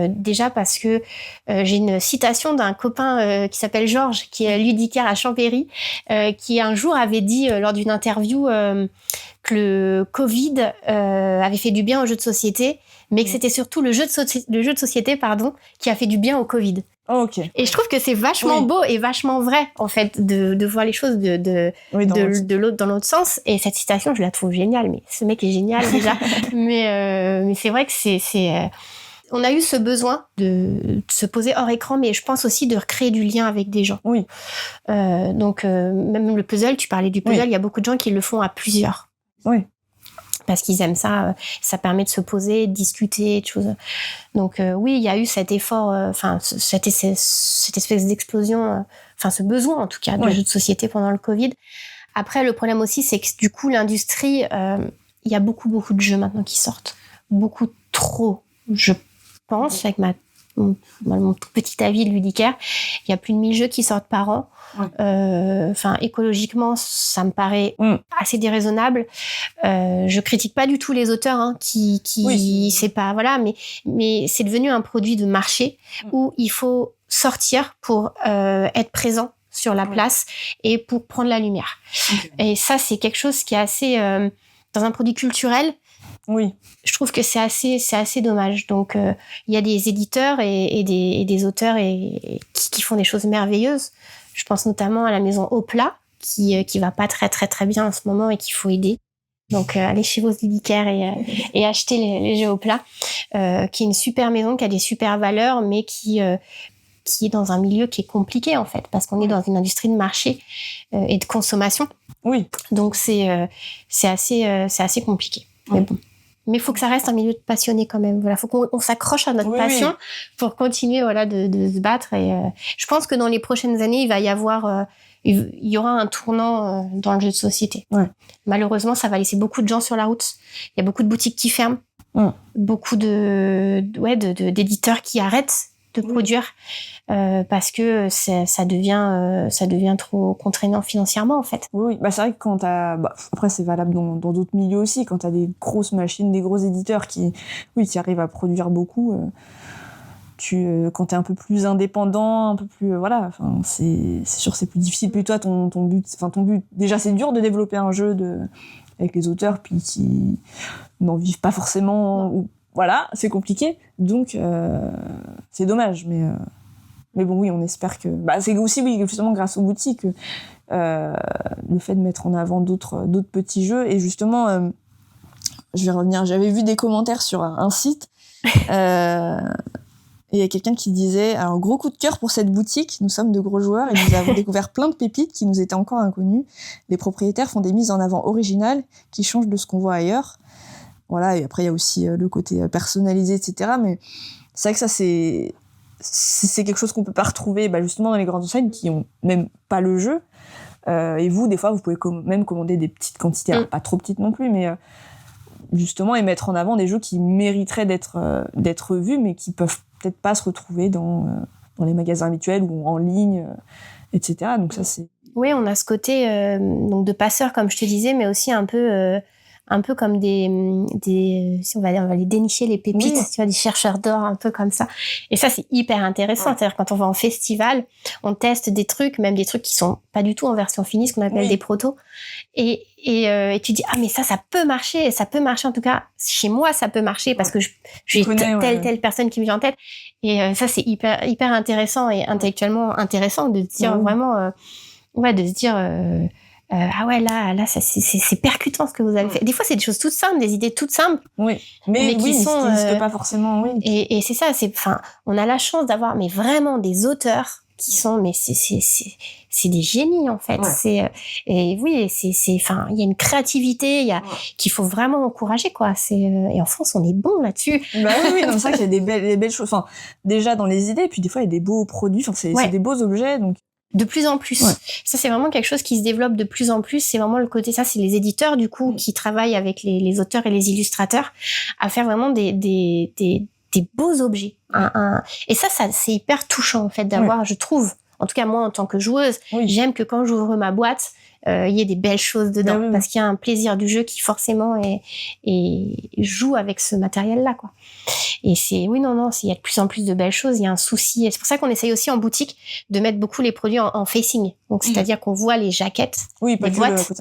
Déjà parce que j'ai une citation d'un copain qui s'appelle Georges, qui est ludicaire à Champéry, qui un jour avait dit lors d'une interview que le Covid avait fait du bien aux jeux de société, mais que c'était surtout le jeu de société qui a fait du bien au Covid. Et je trouve que c'est vachement beau et vachement vrai, en fait, de voir les choses dans l'autre sens. Et cette citation, je la trouve géniale. Mais ce mec est génial déjà. mais c'est vrai que on a eu ce besoin de se poser hors écran, mais je pense aussi de recréer du lien avec des gens. Oui. Donc, même le puzzle, tu parlais du puzzle, il y a beaucoup de gens qui le font à plusieurs. Oui. Parce qu'ils aiment ça, ça permet de se poser, de discuter, de choses. Donc oui, il y a eu cet effort, cette espèce d'explosion, ce besoin en tout cas de jeux de société pendant le Covid. Après, le problème aussi, c'est que du coup, l'industrie, il y a beaucoup de jeux maintenant qui sortent. Beaucoup trop, je pense, avec mon tout petit avis de ludicaire. Il y a plus de 1000 jeux qui sortent par an. Écologiquement, ça me paraît assez déraisonnable. Je critique pas du tout les auteurs, c'est pas mais c'est devenu un produit de marché où il faut sortir pour être présent sur la place et pour prendre la lumière. Et ça, c'est quelque chose qui est assez dans un produit culturel. Oui. Je trouve que c'est assez dommage. Donc, il y a des éditeurs et des auteurs qui font des choses merveilleuses. Je pense notamment à la maison Opla, qui va pas très, très, très bien en ce moment et qu'il faut aider. Donc, allez chez vos lidicaires et achetez les jeux Opla, qui est une super maison, qui a des super valeurs, mais qui est dans un milieu qui est compliqué, en fait, parce qu'on est dans une industrie de marché et de consommation. Oui. Donc, c'est assez compliqué. Mais bon. Mais il faut que ça reste un milieu de passionnés quand même. Voilà, faut qu'on s'accroche à notre passion pour continuer de se battre. Et je pense que dans les prochaines années, il y aura un tournant dans le jeu de société. Ouais. Malheureusement, ça va laisser beaucoup de gens sur la route. Il y a beaucoup de boutiques qui ferment, beaucoup d'éditeurs qui arrêtent de produire parce que ça devient trop contraignant financièrement en fait. Oui, c'est vrai que quand après c'est valable dans d'autres milieux aussi, quand t'as des grosses machines, des gros éditeurs qui arrivent à produire beaucoup, quand t'es un peu plus indépendant, un peu plus c'est sûr c'est plus difficile. Puis toi ton but déjà c'est dur de développer un jeu avec les auteurs puis qui n'en vivent pas forcément. Voilà, c'est compliqué, donc c'est dommage, mais bon, oui, on espère que... c'est aussi, justement, grâce aux boutiques, le fait de mettre en avant d'autres petits jeux, et justement, je vais revenir, j'avais vu des commentaires sur un site, et il y a quelqu'un qui disait « Un gros coup de cœur pour cette boutique, nous sommes de gros joueurs, et nous avons découvert plein de pépites qui nous étaient encore inconnues. Les propriétaires font des mises en avant originales qui changent de ce qu'on voit ailleurs. » Voilà, et après, il y a aussi le côté personnalisé, etc. Mais c'est vrai que ça, c'est quelque chose qu'on peut pas retrouver justement dans les grandes enseignes qui ont même pas le jeu. Et vous, des fois, vous pouvez même commander des petites quantités, alors pas trop petites non plus, mais justement, et mettre en avant des jeux qui mériteraient d'être vus, mais qui peuvent peut-être pas se retrouver dans les magasins habituels ou en ligne, etc. Donc ça, c'est... Oui, on a ce côté donc de passeur, comme je te disais, mais aussi un peu comme si on va les dénicher les pépites, tu vois, des chercheurs d'or, un peu comme ça. Et ça, c'est hyper intéressant. C'est-à-dire, quand on va en festival, on teste des trucs, même des trucs qui sont pas du tout en version finie, ce qu'on appelle des protos. Et tu dis, mais ça peut marcher. Ça peut marcher, en tout cas, chez moi, ça peut marcher parce que j'ai telle personne qui me vient en tête. Et ça, c'est hyper, hyper intéressant et intellectuellement intéressant de se dire vraiment, de se dire, là, c'est percutant ce que vous avez fait. Des fois, c'est des choses toutes simples, des idées toutes simples. Oui, mais qui sont pas forcément. Oui. Et c'est ça, on a la chance d'avoir, mais vraiment des auteurs qui sont, c'est des génies en fait. Ouais. Il y a une créativité, qu'il faut vraiment encourager quoi. Et en France, on est bon là-dessus. Oui, c'est vrai qu'il y a des belles choses. Enfin, déjà dans les idées, puis des fois il y a des beaux produits. Enfin, c'est des beaux objets donc. De plus en plus. Ouais. Ça, c'est vraiment quelque chose qui se développe de plus en plus. C'est vraiment le côté, ça, c'est les éditeurs, du coup, qui travaillent avec les auteurs et les illustrateurs à faire vraiment des beaux objets. Et ça, c'est hyper touchant, en fait, d'avoir, je trouve, en tout cas, moi, en tant que joueuse, j'aime que quand j'ouvre ma boîte, il y ait des belles choses dedans. Parce qu'il y a un plaisir du jeu qui, forcément, joue avec ce matériel-là, quoi. Et il y a de plus en plus de belles choses. Il y a un souci. Et c'est pour ça qu'on essaye aussi en boutique de mettre beaucoup les produits en facing. Donc, c'est-à-dire qu'on voit les jaquettes, les boîtes,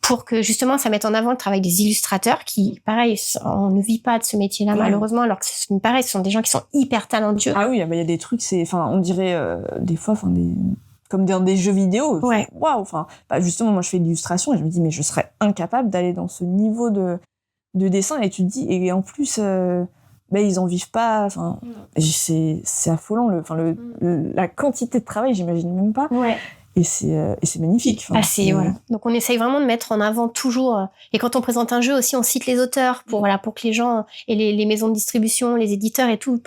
pour que justement ça mette en avant le travail des illustrateurs qui, pareil, on ne vit pas de ce métier-là malheureusement, alors que pareil, ce sont des gens qui sont hyper talentueux. Ah oui, il y a des trucs, on dirait des fois, comme dans des jeux vidéo. Waouh, justement, moi je fais de l'illustration et je me dis mais je serais incapable d'aller dans ce niveau de dessin et tu te dis et en plus ils en vivent pas. Enfin, c'est affolant. La quantité de travail, j'imagine même pas. Ouais. Et c'est magnifique. Enfin, voilà. Donc on essaye vraiment de mettre en avant toujours. Et quand on présente un jeu aussi, on cite les auteurs pour que les gens et les maisons de distribution, les éditeurs et tout,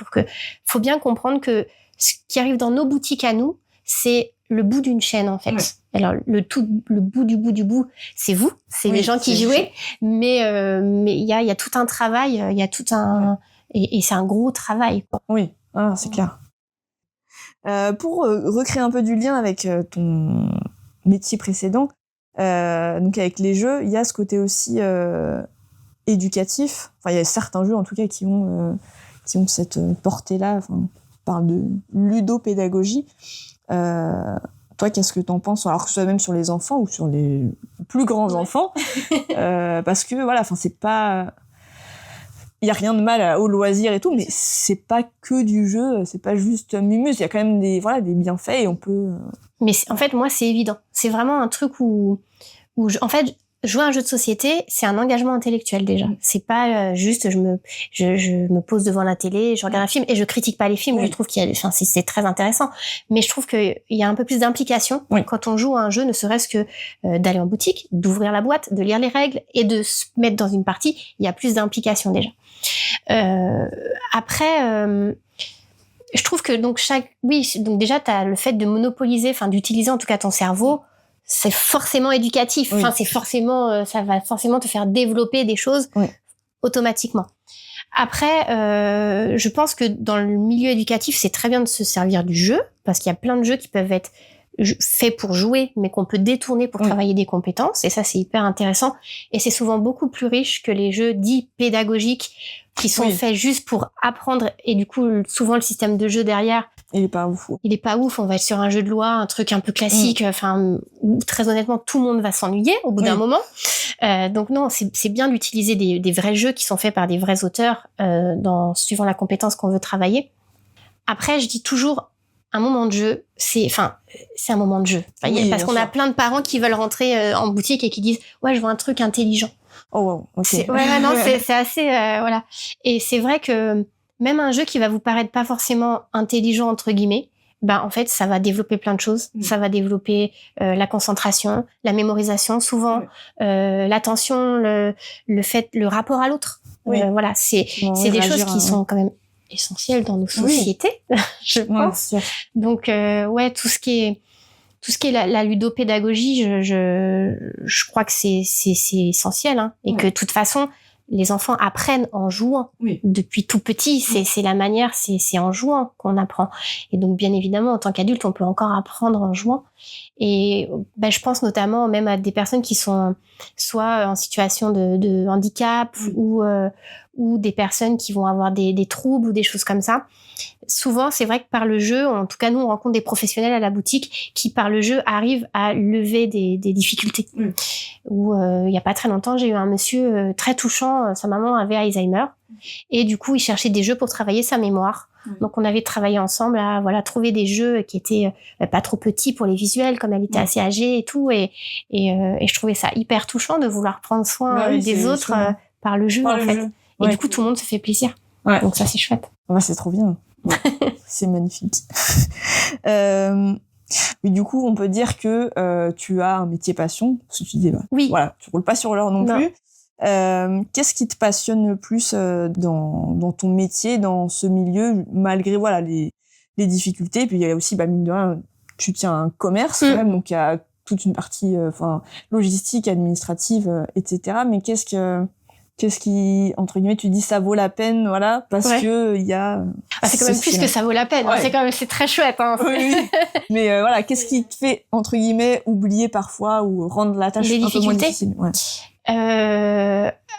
faut bien comprendre que ce qui arrive dans nos boutiques à nous, c'est le bout d'une chaîne en fait. Ouais. Alors le bout du bout, c'est vous, c'est les gens qui jouaient, mais il y a tout un travail, il y a tout un et c'est un gros travail. Oui, c'est clair. Pour recréer un peu du lien avec ton métier précédent, donc avec les jeux, il y a ce côté aussi éducatif. Enfin, il y a certains jeux en tout cas qui ont cette portée-là. Enfin, on parle de ludopédagogie. Toi, qu'est-ce que t'en penses? Alors que ce soit même sur les enfants ou sur les plus grands enfants, parce que voilà, enfin c'est pas, il y a rien de mal au loisir et tout, mais c'est pas que du jeu, c'est pas juste mumuse. Il y a quand même des bienfaits et on peut. Mais en fait, moi, c'est évident. C'est vraiment un truc où en fait. Jouer à un jeu de société, c'est un engagement intellectuel déjà. C'est pas juste je me pose devant la télé, je regarde un film et je critique pas les films. Je trouve c'est très intéressant, mais je trouve qu'il y a un peu plus d'implication quand on joue à un jeu, ne serait-ce que d'aller en boutique, d'ouvrir la boîte, de lire les règles et de se mettre dans une partie. Il y a plus d'implication déjà. Après. Je trouve que donc déjà t'as le fait de monopoliser, enfin d'utiliser en tout cas ton cerveau. C'est forcément éducatif. Enfin, c'est forcément, ça va forcément te faire développer des choses automatiquement. Après, je pense que dans le milieu éducatif, c'est très bien de se servir du jeu, parce qu'il y a plein de jeux qui peuvent être faits pour jouer, mais qu'on peut détourner pour travailler des compétences. Et ça, c'est hyper intéressant. Et c'est souvent beaucoup plus riche que les jeux dits pédagogiques, qui sont faits juste pour apprendre. Et du coup, souvent, le système de jeu derrière, il est pas ouf. Il est pas ouf. On va être sur un jeu de loi, un truc un peu classique. Enfin, où très honnêtement, tout le monde va s'ennuyer au bout d'un moment. Donc non, c'est bien d'utiliser des vrais jeux qui sont faits par des vrais auteurs suivant la compétence qu'on veut travailler. Après, je dis toujours, un moment de jeu, c'est un moment de jeu. Parce qu'on a plein de parents qui veulent rentrer en boutique et qui disent ouais, je veux un truc intelligent. Oh wow, ok. C'est assez voilà. Et c'est vrai que même un jeu qui va vous paraître pas forcément intelligent entre guillemets, en fait ça va développer plein de choses. Ça va développer la concentration, la mémorisation, souvent l'attention, le rapport à l'autre. Voilà, c'est des choses qui sont quand même essentielles dans nos sociétés, je pense. Donc tout ce qui est la ludopédagogie, je crois que c'est essentiel, hein, et que de toute façon les enfants apprennent en jouant depuis tout petit. C'est la manière, c'est en jouant qu'on apprend. Et donc bien évidemment en tant qu'adulte on peut encore apprendre en jouant. Et je pense notamment même à des personnes qui sont soit en situation de handicap ou des personnes qui vont avoir des troubles ou des choses comme ça. Souvent, c'est vrai que par le jeu, en tout cas nous, on rencontre des professionnels à la boutique qui, par le jeu, arrivent à lever des difficultés. Ou il y a pas très longtemps, j'ai eu un monsieur très touchant. Sa maman avait Alzheimer et du coup, il cherchait des jeux pour travailler sa mémoire. Donc, on avait travaillé ensemble à trouver des jeux qui étaient pas trop petits pour les visuels, comme elle était assez âgée et tout. Et je trouvais ça hyper touchant de vouloir prendre soin des autres par le jeu, en fait. Et du coup, tout le monde se fait plaisir. Donc ça, c'est chouette. C'est trop bien. C'est magnifique. Mais du coup, on peut dire que tu as un métier passion, parce que tu dis, voilà, tu roules pas sur l'or non plus. Qu'est-ce qui te passionne le plus dans ton métier, dans ce milieu, malgré les difficultés? Puis il y a aussi, mine de rien, tu tiens un commerce quand même, donc il y a toute une partie logistique, administrative, etc. Mais qu'est-ce qui, entre guillemets, tu dis ça vaut la peine, voilà, parce que il y a. C'est quand même plus que ça vaut la peine. C'est très chouette. Hein. Oui. Mais voilà, qu'est-ce qui te fait, entre guillemets, oublier parfois ou rendre la tâche un peu moins difficile?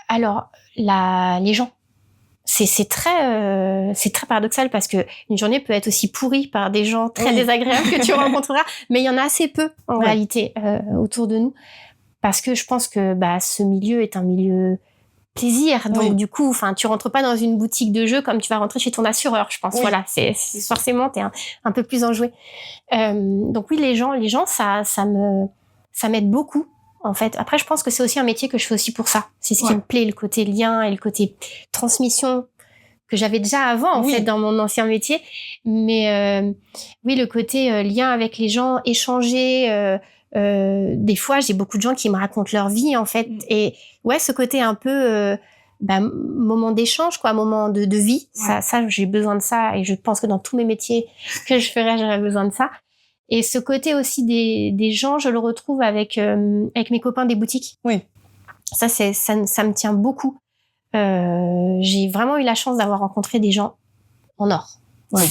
Alors, les gens. C'est très paradoxal parce que une journée peut être aussi pourrie par des gens très désagréables que tu rencontreras, mais il y en a assez peu en réalité autour de nous, parce que je pense que ce milieu est un milieu plaisir. Donc du coup, tu rentres pas dans une boutique de jeux comme tu vas rentrer chez ton assureur, je pense. Voilà, c'est forcément t'es un peu plus enjoué. Donc oui, les gens, ça m'aide beaucoup. En fait, après, je pense que c'est aussi un métier que je fais aussi pour ça. C'est ce qui me plaît, le côté lien et le côté transmission que j'avais déjà avant en fait dans mon ancien métier, mais oui, le côté lien avec les gens, échanger. Des fois, j'ai beaucoup de gens qui me racontent leur vie en fait, et ouais, ce côté un peu moment d'échange, quoi, moment de vie. Ça, j'ai besoin de ça, et je pense que dans tous mes métiers que je ferais, j'aurais besoin de ça. Et ce côté aussi des gens, je le retrouve avec mes copains des boutiques. Oui. Ça me tient beaucoup. J'ai vraiment eu la chance d'avoir rencontré des gens en or. Ouais.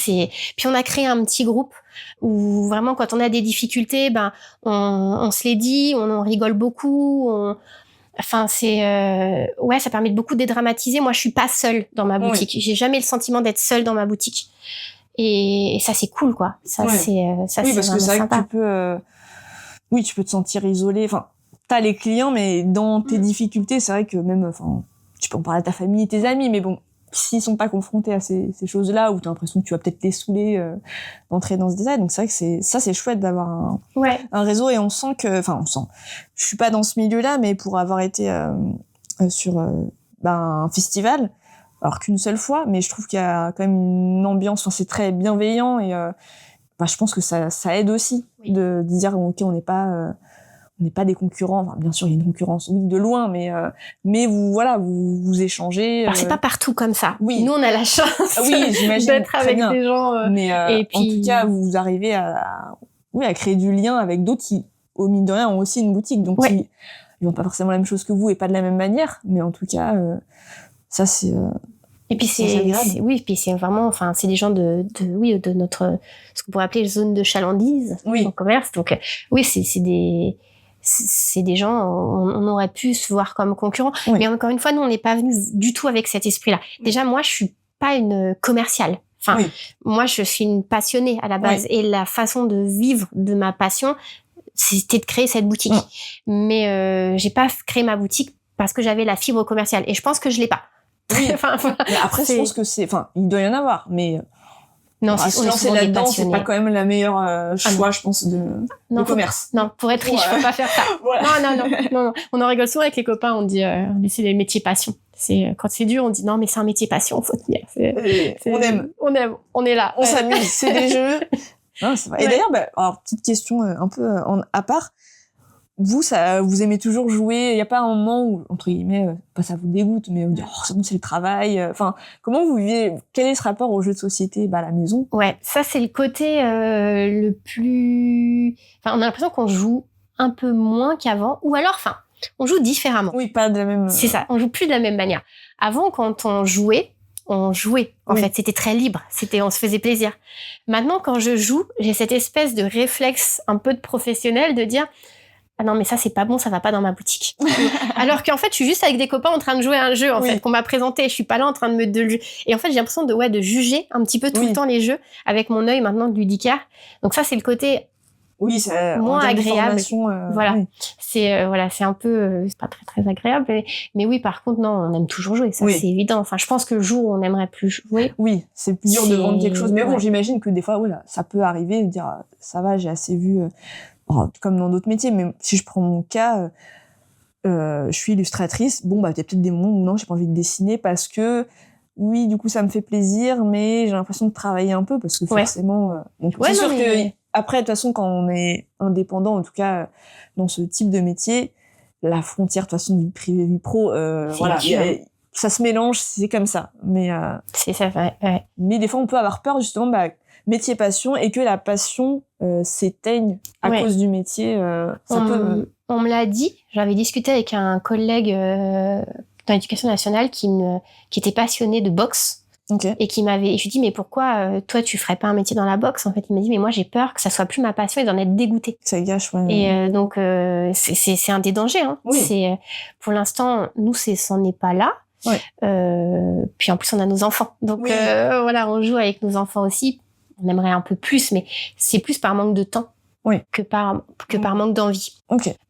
Puis on a créé un petit groupe où vraiment quand on a des difficultés, on se les dit, on rigole beaucoup. Enfin, ça permet de beaucoup dédramatiser. Moi, je suis pas seule dans ma boutique. J'ai jamais le sentiment d'être seule dans ma boutique. Et ça, c'est cool, quoi. Ça, c'est parce que c'est vrai que tu peux te sentir isolée. Enfin, t'as les clients, mais dans tes difficultés, c'est vrai que même, tu peux en parler à ta famille, tes amis, mais bon, s'ils sont pas confrontés à ces choses-là, où t'as l'impression que tu vas peut-être les saouler, d'entrer dans ce détail. Donc c'est vrai que c'est chouette d'avoir un réseau, et on sent, je suis pas dans ce milieu-là, mais pour avoir été sur un festival, alors qu'une seule fois, mais je trouve qu'il y a quand même une ambiance, c'est très bienveillant, et je pense que ça aide aussi de dire ok, on n'est pas des concurrents. Enfin, bien sûr, il y a une concurrence, de loin, mais vous échangez. Alors, c'est pas partout comme ça. Oui. Nous, on a la chance j'imagine, d'être avec des gens. Mais et puis... en tout cas, vous arrivez à créer du lien avec d'autres qui, au mine de rien, ont aussi une boutique. Donc, ils n'ont pas forcément la même chose que vous et pas de la même manière. Mais en tout cas, ça, c'est... Et puis puis c'est vraiment, c'est des gens de notre, ce qu'on pourrait appeler zone de chalandise en commerce. Donc, c'est des gens, on aurait pu se voir comme concurrents. Mais encore une fois, nous, on n'est pas venus du tout avec cet esprit-là. Déjà, moi, je suis pas une commerciale. Moi, je suis une passionnée à la base. Et la façon de vivre de ma passion, c'était de créer cette boutique. Mais j'ai pas créé ma boutique parce que j'avais la fibre commerciale. Et je pense que je l'ai pas. Mais après, je pense que il doit y en avoir, mais non, se lancer là-dedans, c'est pas quand même la meilleure choix, je pense, de commerce. Non, pour être riche, je peux pas faire ça. Non. On en rigole souvent avec les copains, on dit c'est les métiers passion. Quand c'est dur, on dit non, mais c'est un métier passion, faut tenir. On aime, on est là. On s'amuse, c'est des jeux. Non, c'est vrai. Et d'ailleurs, alors, petite question un peu à part. Vous aimez toujours jouer? Il y a pas un moment où, entre guillemets, ça vous dégoûte, mais vous dites, c'est le travail. Comment vous vivez? Quel est ce rapport aux jeux de société, à la maison? Ouais, ça, c'est le côté le plus... on a l'impression qu'on joue un peu moins qu'avant, ou alors, on joue différemment. Oui, pas de la même... C'est ça, on joue plus de la même manière. Avant, quand on jouait. En fait, c'était très libre. On se faisait plaisir. Maintenant, quand je joue, j'ai cette espèce de réflexe un peu de professionnel de dire... Ah non, mais ça, c'est pas bon, ça va pas dans ma boutique. Alors qu'en fait, je suis juste avec des copains en train de jouer à un jeu, en fait, qu'on m'a présenté. Je suis pas là en train de et en fait, j'ai l'impression de juger un petit peu tout le temps les jeux avec mon œil maintenant de ludicaire. Donc ça, c'est le côté moins agréable. C'est un peu, c'est pas très, très agréable. Mais oui, par contre, non, on aime toujours jouer. Ça, c'est évident. Je pense que le jour où on n'aimerait plus jouer. Oui, c'est plus dur de vendre quelque chose. Mais bon, j'imagine que des fois, ça peut arriver de dire, ça va, j'ai assez vu, comme dans d'autres métiers, mais si je prends mon cas, je suis illustratrice, il y a peut-être des moments où non, j'ai pas envie de dessiner parce que du coup ça me fait plaisir, mais j'ai l'impression de travailler un peu parce que forcément c'est sûr que après de toute façon quand on est indépendant, en tout cas dans ce type de métier, la frontière de toute façon vie privée vie pro, ça se mélange, c'est comme ça, mais c'est ça, mais des fois on peut avoir peur justement métier passion, et que la passion s'éteigne à cause du métier. On me l'a dit. J'avais discuté avec un collègue dans l'éducation nationale qui était passionné de boxe. Et je lui ai dit, mais pourquoi toi tu ferais pas un métier dans la boxe? En fait, il m'a dit, mais moi j'ai peur que ça soit plus ma passion et d'en être dégoûtée. Ça gâche, Et donc c'est un des dangers. Pour l'instant, nous c'en est pas là. Puis en plus on a nos enfants, donc on joue avec nos enfants aussi. On aimerait un peu plus, mais c'est plus par manque de temps que par manque d'envie.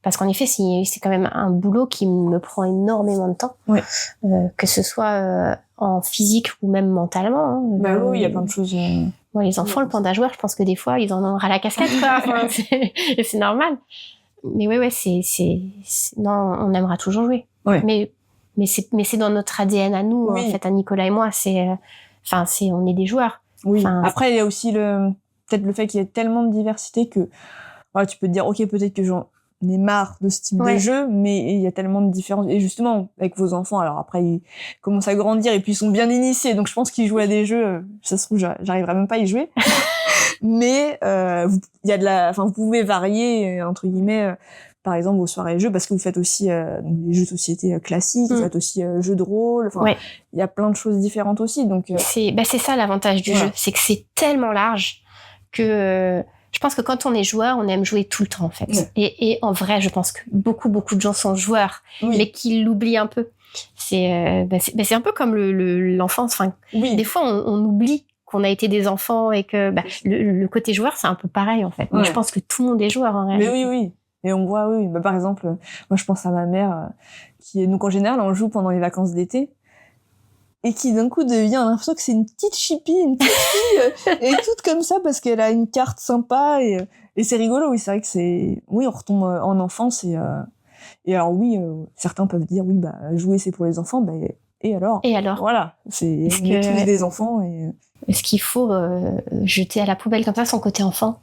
Parce qu'en effet, c'est quand même un boulot qui me prend énormément de temps, que ce soit en physique ou même mentalement. Il y a plein de choses. Les enfants, le panda joueur, je pense que des fois, ils en ont ras la casquette, quoi. C'est normal. Mais non, on aimera toujours jouer. Mais mais c'est dans notre ADN à nous, Oui. en fait, à Nicolas et moi. On est des joueurs. Oui. Enfin, Après, il y a aussi peut-être le fait qu'il y ait tellement de diversité que voilà, tu peux te dire, ok, peut-être que j'en ai marre de ce type de jeu, mais il y a tellement de différences. Et justement, avec vos enfants, alors après, ils commencent à grandir et puis ils sont bien initiés, donc je pense qu'ils jouent à des jeux, ça se trouve, j'arriverai même pas à y jouer. Mais il y a vous pouvez varier, entre guillemets, par exemple, vos soirées jeux, parce que vous faites aussi des jeux de société classiques, vous faites aussi jeux de rôle, il y a plein de choses différentes aussi. Donc c'est ça l'avantage du jeu, c'est que c'est tellement large que je pense que quand on est joueur, on aime jouer tout le temps, en fait. Et en vrai, je pense que beaucoup de gens sont joueurs, mais qui l'oublient un peu. C'est un peu comme l'enfance. Enfin, des fois, on oublie qu'on a été des enfants et que le côté joueur, c'est un peu pareil, en fait. Mais je pense que tout le monde est joueur, en réalité. Mais oui. Et on voit, par exemple, moi, je pense à ma mère, donc en général, on joue pendant les vacances d'été. Et qui d'un coup devient, on a l'impression que c'est une petite chippie, une petite fille, et toute comme ça parce qu'elle a une carte sympa et c'est rigolo. Oui, c'est vrai que on retombe en enfance et alors certains peuvent dire jouer c'est pour les enfants, et alors voilà, on est tous des enfants et est-ce qu'il faut jeter à la poubelle comme ça son côté enfant?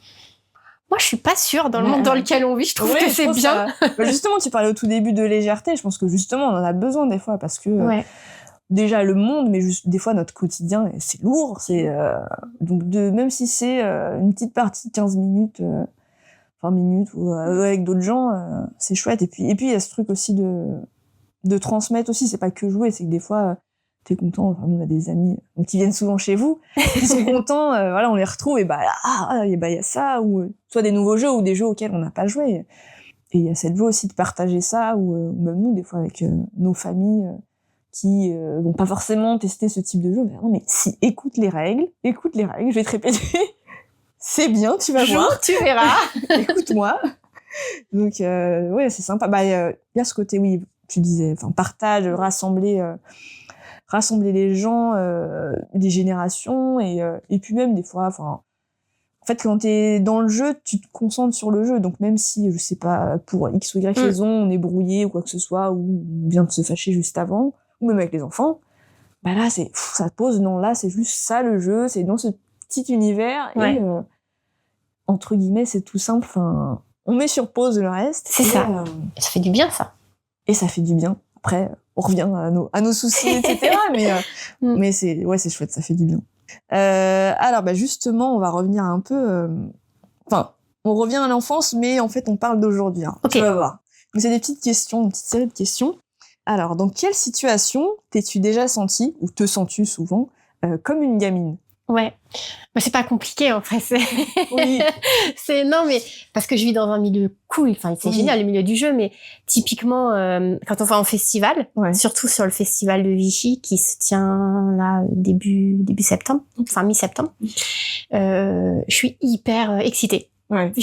Moi, je suis pas sûre dans le monde dans lequel on vit. Je trouve que c'est bien. Justement, tu parlais au tout début de légèreté. Je pense que justement, on en a besoin des fois parce que déjà le monde, mais juste des fois notre quotidien, c'est lourd. Donc même si c'est une petite partie de 15 minutes, 20 minutes ou avec d'autres gens, c'est chouette. Et puis il y a ce truc aussi de transmettre aussi. C'est pas que jouer, c'est que des fois t'es content. Enfin, on a des amis qui viennent souvent chez vous, qui sont contents. On les retrouve et il y a ça ou soit des nouveaux jeux ou des jeux auxquels on n'a pas joué. Et il y a cette joie aussi de partager ça ou même nous des fois avec nos familles. Qui vont pas forcément tester ce type de jeu. Mais si, écoute les règles, je vais te répéter. C'est bien, tu vas voir. Tu verras. Écoute-moi. Donc, c'est sympa. Il y a ce côté, tu disais, partage, rassembler les gens, des générations, et puis même des fois, en fait, quand t'es dans le jeu, tu te concentres sur le jeu. Donc même si, je sais pas, pour X ou Y raison, on est brouillé ou quoi que ce soit, ou on vient de se fâcher juste avant, ou même avec les enfants, là, ça pose, non, là, c'est juste ça le jeu, c'est dans ce petit univers, et entre guillemets, c'est tout simple, on met sur pause le reste. C'est ça. Ça fait du bien, ça. Et ça fait du bien. Après, on revient à nos soucis, etc. mais c'est chouette, ça fait du bien. Alors, justement, on va revenir un peu, on revient à l'enfance, mais en fait, on parle d'aujourd'hui, Tu vas voir. Donc, c'est des petites questions, une petite série de questions. Alors, dans quelle situation t'es-tu déjà sentie, ou te sens-tu souvent, comme une gamine? Ouais. Mais c'est pas compliqué, en fait. Oui. Non, mais parce que je vis dans un milieu cool. C'est génial, le milieu du jeu, mais typiquement, quand on va en festival, surtout sur le festival de Vichy, qui se tient là, début septembre, mi-septembre, je suis hyper excitée. Ouais. Je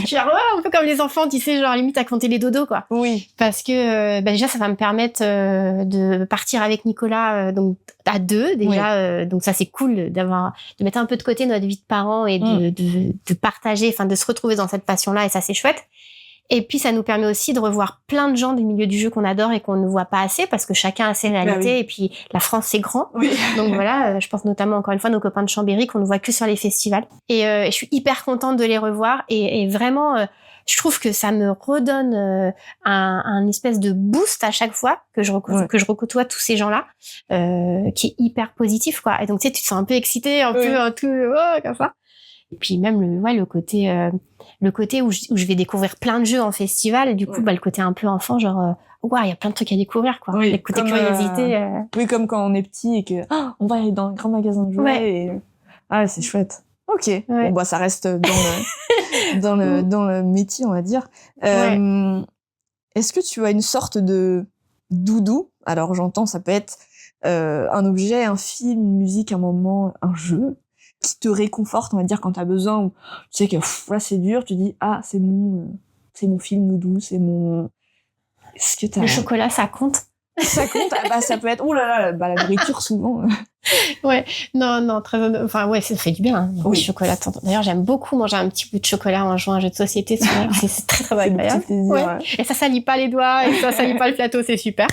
suis un peu comme les enfants, tu sais, genre limite à compter les dodos, quoi. Oui. Parce que déjà, ça va me permettre de partir avec Nicolas, donc à 2 déjà. Donc ça, c'est cool de mettre un peu de côté notre vie de parents et de partager, de se retrouver dans cette passion-là, et ça, c'est chouette. Et puis, ça nous permet aussi de revoir plein de gens du milieu du jeu qu'on adore et qu'on ne voit pas assez, parce que chacun a ses réalités. Et puis, la France, c'est grand. Oui. Donc voilà, je pense notamment, encore une fois, nos copains de Chambéry qu'on ne voit que sur les festivals. Et je suis hyper contente de les revoir. Et vraiment, je trouve que ça me redonne un espèce de boost à chaque fois que je recôtoie tous ces gens-là, qui est hyper positif, quoi. Et donc, tu sais, tu te sens un peu excité, un peu comme ça. Et puis même le côté où je vais découvrir plein de jeux en festival, du coup le côté un peu enfant, genre il y a plein de trucs à découvrir, quoi. Le côté curiosité. Oui, comme quand on est petit et que on va aller dans un grand magasin de jouets et c'est chouette. OK. Ouais. Bon ça reste dans le métier, on va dire. Est-ce que tu as une sorte de doudou? Alors j'entends, ça peut être un objet, un film, une musique, un moment, un jeu qui te réconforte, on va dire, quand t'as besoin, ou tu sais que là c'est dur, tu dis c'est mon film doudou, c'est mon. Est-ce que t'as. Le chocolat, ça compte? Ça compte. Ça peut être la nourriture souvent. Non, très honnête. Ça fait du bien, hein, le chocolat. D'ailleurs, j'aime beaucoup manger un petit bout de chocolat en jouant à un jeu de société. C'est très très agréable. Et ça salit pas les doigts, et ça salit pas le plateau, c'est super.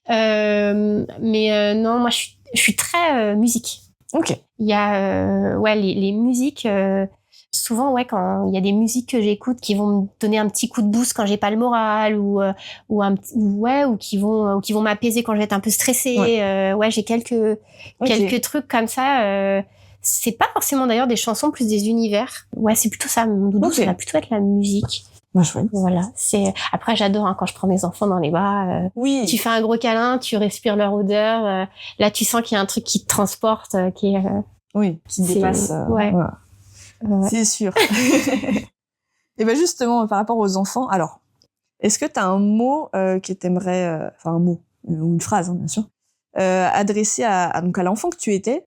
Non, moi, je suis très musique. Ok. Il y a les musiques. Souvent, quand il y a des musiques que j'écoute qui vont me donner un petit coup de boost quand j'ai pas le moral ou qui vont m'apaiser quand je vais être un peu stressée. J'ai quelques trucs comme ça. C'est pas forcément d'ailleurs des chansons, plus des univers. Ouais, c'est plutôt ça. Mon doudou, ça va plutôt être la musique. Chouette. Voilà. Après, j'adore quand je prends mes enfants dans les bras. Oui. Tu fais un gros câlin, tu respires leur odeur. Là, tu sens qu'il y a un truc qui te transporte, qui dépasse. Voilà. C'est sûr. Et ben justement, par rapport aux enfants, alors, est-ce que tu as un mot que t'aimerais, un mot ou une phrase, bien sûr, adressé à l'enfant que tu étais,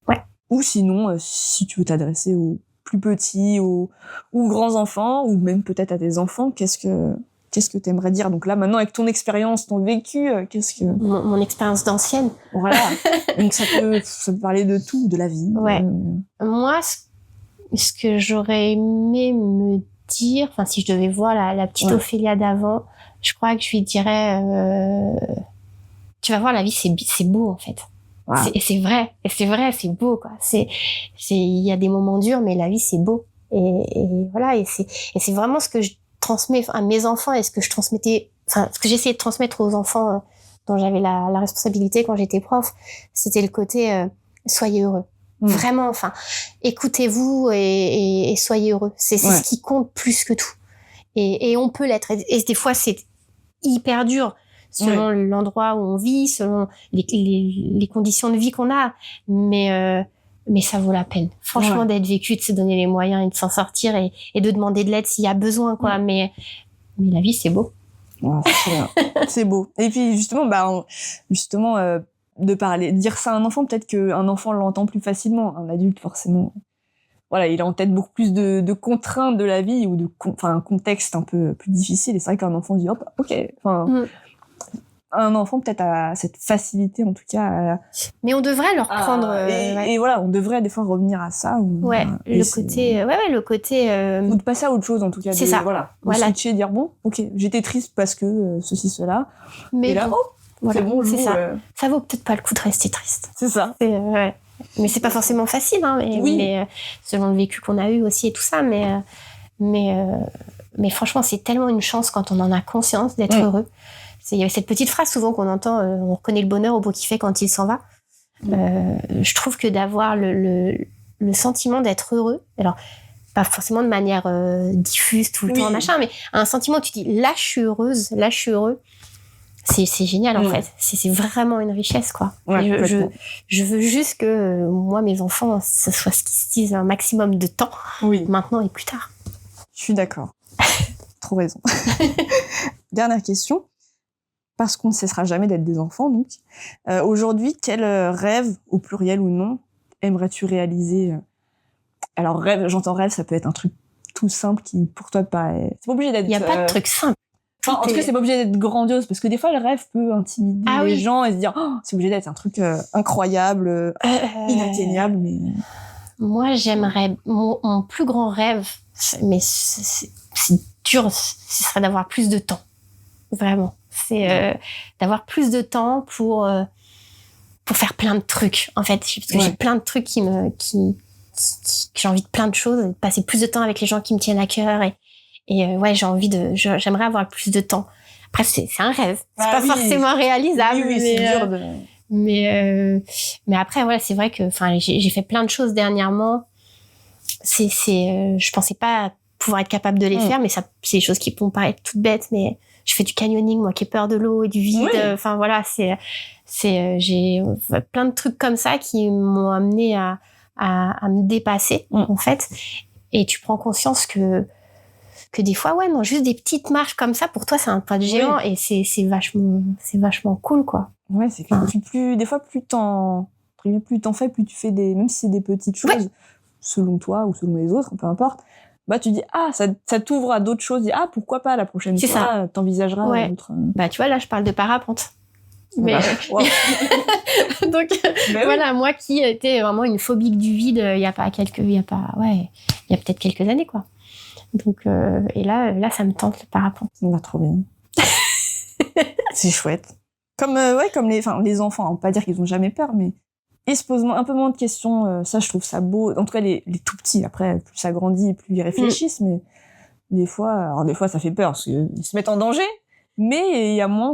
ou sinon, si tu veux t'adresser aux plus petits, aux grands enfants, ou même peut-être à tes enfants, qu'est-ce que t'aimerais dire? Donc là, maintenant, avec ton expérience, ton vécu, qu'est-ce que... Mon expérience d'ancienne. Voilà. Donc ça peut parler de tout, de la vie. Ouais. Moi, ce que j'aurais aimé me dire, si je devais voir la petite Ophélia d'avant, je crois que je lui dirais, tu vas voir, la vie, c'est beau, en fait. Wow. C'est vrai, c'est beau, quoi. Il y a des moments durs, mais la vie, c'est beau. Et voilà, et c'est vraiment ce que je transmets à mes enfants et ce que j'essayais de transmettre aux enfants dont j'avais la responsabilité quand j'étais prof. C'était le côté, soyez heureux. Vraiment, écoutez-vous et soyez heureux. C'est ce qui compte plus que tout. Et on peut l'être. Et des fois, c'est hyper dur selon l'endroit où on vit, selon les conditions de vie qu'on a. Mais ça vaut la peine. Franchement, d'être vécu, de se donner les moyens et de s'en sortir et de demander de l'aide s'il y a besoin, quoi. Mais la vie, c'est beau. Ouais, c'est beau. Et puis, justement, dire ça à un enfant, peut-être qu'un enfant l'entend plus facilement. Un adulte, forcément, voilà, il a en tête beaucoup plus de contraintes de la vie ou un contexte un peu plus difficile. Et c'est vrai qu'un enfant se dit, hop, ok. Un enfant peut-être a cette facilité, en tout cas. Mais on devrait leur prendre. Et voilà, on devrait des fois revenir à ça. Le côté. Ou de passer à autre chose, en tout cas. C'est ça. Voilà. Switcher, dire bon, ok, j'étais triste parce que ceci, cela. Mais et là, voilà, c'est bon, c'est ça. Ça vaut peut-être pas le coup de rester triste. C'est ça. Mais c'est pas forcément facile, mais selon le vécu qu'on a eu aussi et tout ça. Mais franchement, c'est tellement une chance quand on en a conscience d'être heureux. Il y avait cette petite phrase souvent qu'on entend, on reconnaît le bonheur au beau qu'il fait quand il s'en va. Je trouve que d'avoir le sentiment d'être heureux, alors pas forcément de manière diffuse tout le temps, machin, mais un sentiment où tu dis là je suis heureuse, là je suis heureux, c'est génial en fait. C'est vraiment une richesse, quoi. Je veux juste que moi, mes enfants, ce soit ce qu'ils se disent un maximum de temps, maintenant et plus tard. Je suis d'accord. Trop raison. Dernière question. Parce qu'on ne cessera jamais d'être des enfants, donc. Aujourd'hui, quel rêve, au pluriel ou non, aimerais-tu réaliser? Alors, rêve, j'entends rêve, ça peut être un truc tout simple qui, pour toi, paraît... C'est pas obligé d'être... Il n'y a pas de truc simple. En tout cas, c'est pas obligé d'être grandiose, parce que des fois, le rêve peut intimider les gens et se dire c'est obligé d'être un truc incroyable, inatteignable, mais... Moi, j'aimerais... Mon plus grand rêve, mais c'est dur, ce serait d'avoir plus de temps. Vraiment. C'est d'avoir plus de temps pour faire plein de trucs, en fait. Parce que j'ai plein de trucs que j'ai envie de plein de choses, de passer plus de temps avec les gens qui me tiennent à cœur j'aimerais avoir plus de temps. Après, c'est un rêve. C'est pas forcément réalisable. C'est dur de... Mais après, voilà, c'est vrai que, j'ai fait plein de choses dernièrement. Je pensais pas pouvoir être capable de les faire, mais ça, c'est des choses qui vont paraître toutes bêtes, mais je fais du canyoning, moi, qui ai peur de l'eau et du vide. Voilà, j'ai plein de trucs comme ça qui m'ont amené à me dépasser, en fait. Et tu prends conscience que des fois, juste des petites marches comme ça, pour toi, c'est un pas de géant, et c'est vachement cool, quoi. Ouais, c'est que des fois, plus t'en fais, plus tu fais même si c'est des petites choses, selon toi ou selon les autres, peu importe, tu dis, ça t'ouvre à d'autres choses, pourquoi pas la prochaine fois, t'envisageras d'autres... tu vois, là, je parle de parapente. Mais donc voilà, moi qui étais vraiment une phobique du vide, il y a peut-être quelques années, quoi. Donc et là ça me tente, le parapente. Trop bien. C'est chouette. Comme les enfants, on va pas dire qu'ils ont jamais peur, mais ils se posent un peu moins de questions. Ça, je trouve ça beau. En tout cas, les tout petits. Après, plus ça grandit, plus ils réfléchissent, mais des fois, ça fait peur parce qu'ils se mettent en danger. Mais il y a moins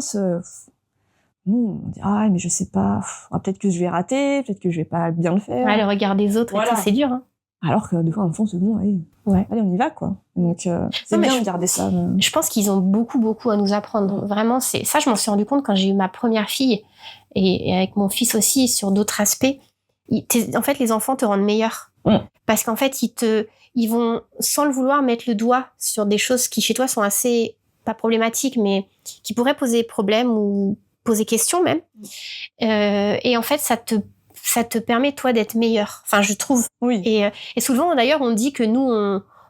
nous, on dit mais je sais pas, peut-être que je vais rater, peut-être que je vais pas bien le faire. Le regard des autres, et tout, c'est dur. Hein. Alors que des fois, en fond, c'est bon, allez, on y va, quoi. Donc, c'est bien de garder ça. Je pense qu'ils ont beaucoup à nous apprendre. Vraiment, ça, je m'en suis rendu compte quand j'ai eu ma première fille et avec mon fils aussi sur d'autres aspects. En fait, les enfants te rendent meilleur. Parce qu'en fait, ils vont, sans le vouloir, mettre le doigt sur des choses qui, chez toi, sont assez, pas problématiques, mais qui pourraient poser problème ou poser question même. Et en fait, ça te permet, toi, d'être meilleur. Enfin, je trouve. Oui. Et souvent, d'ailleurs, on dit que nous,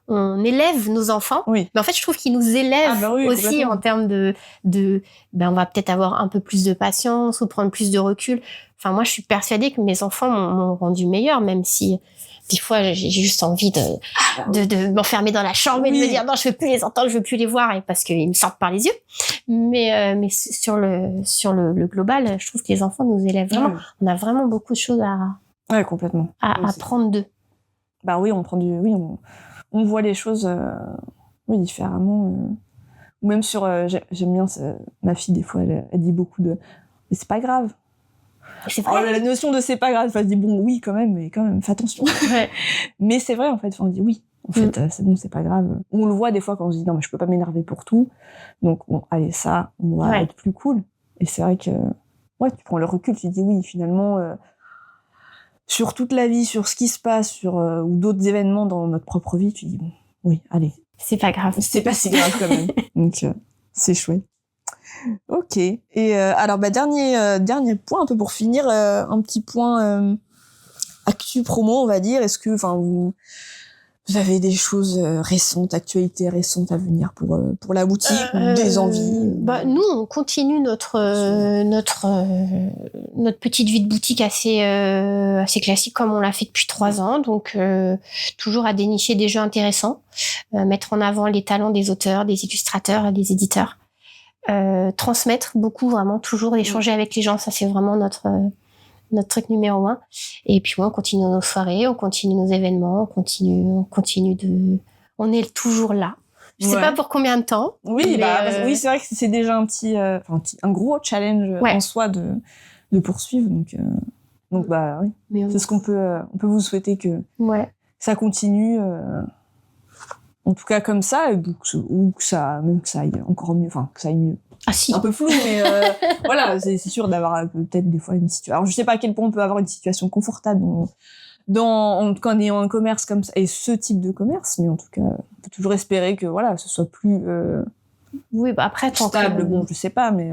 on élève nos enfants. Oui. Mais en fait, je trouve qu'ils nous élèvent aussi en termes de on va peut-être avoir un peu plus de patience ou prendre plus de recul. Enfin, moi, je suis persuadée que mes enfants m'ont rendu meilleur, même si des fois, j'ai juste envie de m'enfermer dans la chambre et de me dire non, je veux plus les entendre, je veux plus les voir, et parce qu'ils me sortent par les yeux. Mais sur le global, je trouve que les enfants nous élèvent vraiment. On a vraiment beaucoup de choses complètement. à apprendre d'eux. Bah oui, on voit les choses différemment. Ou même sur, j'aime bien ma fille, des fois, elle dit beaucoup mais c'est pas grave. C'est vrai. La notion de c'est pas grave, elle se dit bon, oui, quand même, fais attention. Ouais. Mais c'est vrai, en fait, on dit oui. En fait, c'est bon, c'est pas grave. On le voit des fois quand on se dit non, mais je peux pas m'énerver pour tout. Donc, bon, allez, ça, on va être plus cool. Et c'est vrai que, tu prends le recul, tu te dis oui, finalement, sur toute la vie, sur ce qui se passe, ou d'autres événements dans notre propre vie, tu dis bon, oui, allez. C'est pas grave. C'est pas si grave quand même. Donc, c'est chouette. Ok. Et alors, dernier point, un peu pour finir, un petit point actu promo, on va dire. Est-ce que, vous avez des choses actualités récentes à venir pour la boutique, ou des envies? Nous, on continue notre petite vie de boutique assez classique, comme on l'a fait depuis 3 ans. Donc, toujours à dénicher des jeux intéressants, mettre en avant les talents des auteurs, des illustrateurs, des éditeurs. Transmettre beaucoup, vraiment, toujours échanger avec les gens. Ça, c'est vraiment notre truc numéro 1. Et puis, on continue nos soirées, on continue nos événements, on continue on est toujours là. Je sais pas pour combien de temps. Oui, oui, c'est vrai que c'est déjà un gros challenge en soi de poursuivre. Donc, oui. Mais c'est ce qu'on peut vous souhaiter, que ça continue. En tout cas comme ça, ou que ça aille encore mieux, que ça aille mieux. Ah si. Un peu flou, mais voilà, c'est sûr d'avoir peut-être des fois une situation. Alors je sais pas à quel point on peut avoir une situation confortable quand on est en commerce comme ça, et ce type de commerce, mais en tout cas, on peut toujours espérer que ce soit plus oui, après stable. Bon, je sais pas, mais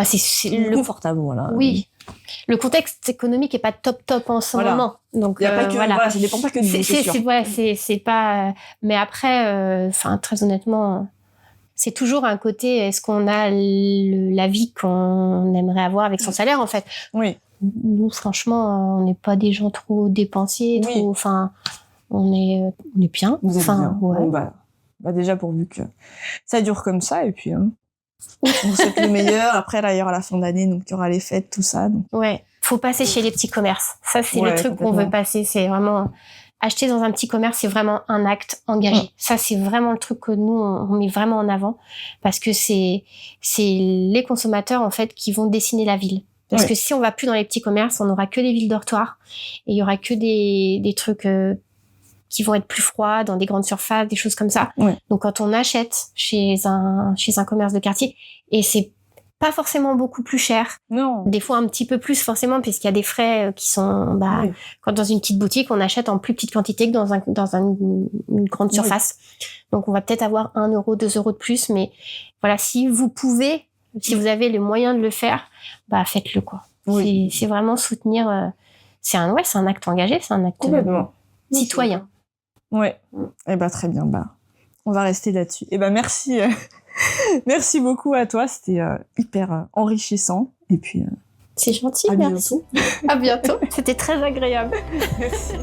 c'est confortable, voilà. Oui. Le contexte économique est pas top en ce moment. Donc il y a pas que ça dépend pas que de vous, c'est sûr. C'est pas, mais après très honnêtement, c'est toujours un côté, est-ce qu'on a la vie qu'on aimerait avoir avec son salaire, en fait. Oui. Nous, franchement, on n'est pas des gens trop dépensiers, on est bien. Vous êtes bien. Ouais. Déjà, pourvu que ça dure comme ça, et puis on vous souhaite le meilleur. Après, là, il y aura la fin d'année, donc il y aura les fêtes, tout ça. Donc. Ouais, faut passer chez les petits commerces. Ça, c'est le truc qu'on veut passer. C'est vraiment acheter dans un petit commerce, c'est vraiment un acte engagé. Ça, c'est vraiment le truc que nous, on met vraiment en avant, parce que c'est les consommateurs, en fait, qui vont dessiner la ville. Parce que si on va plus dans les petits commerces, on n'aura que des villes dortoirs, et il y aura que des trucs qui vont être plus froids, dans des grandes surfaces, des choses comme ça. Ouais. Donc, quand on achète chez un commerce de quartier, et c'est pas forcément beaucoup plus cher. Non. Des fois un petit peu plus, forcément, puisqu'il y a des frais qui sont, quand dans une petite boutique, on achète en plus petite quantité que dans une grande surface. Donc, on va peut-être avoir 1 euro, 2 euros de plus, mais voilà, si vous avez les moyens de le faire, faites-le, quoi. Oui. C'est vraiment soutenir, c'est un acte engagé, c'est un acte citoyen. Ouais. Et très bien. On va rester là-dessus. Et merci. Merci beaucoup à toi. C'était hyper enrichissant. Et puis. C'est gentil, à merci. Bientôt. À bientôt. C'était très agréable. Merci.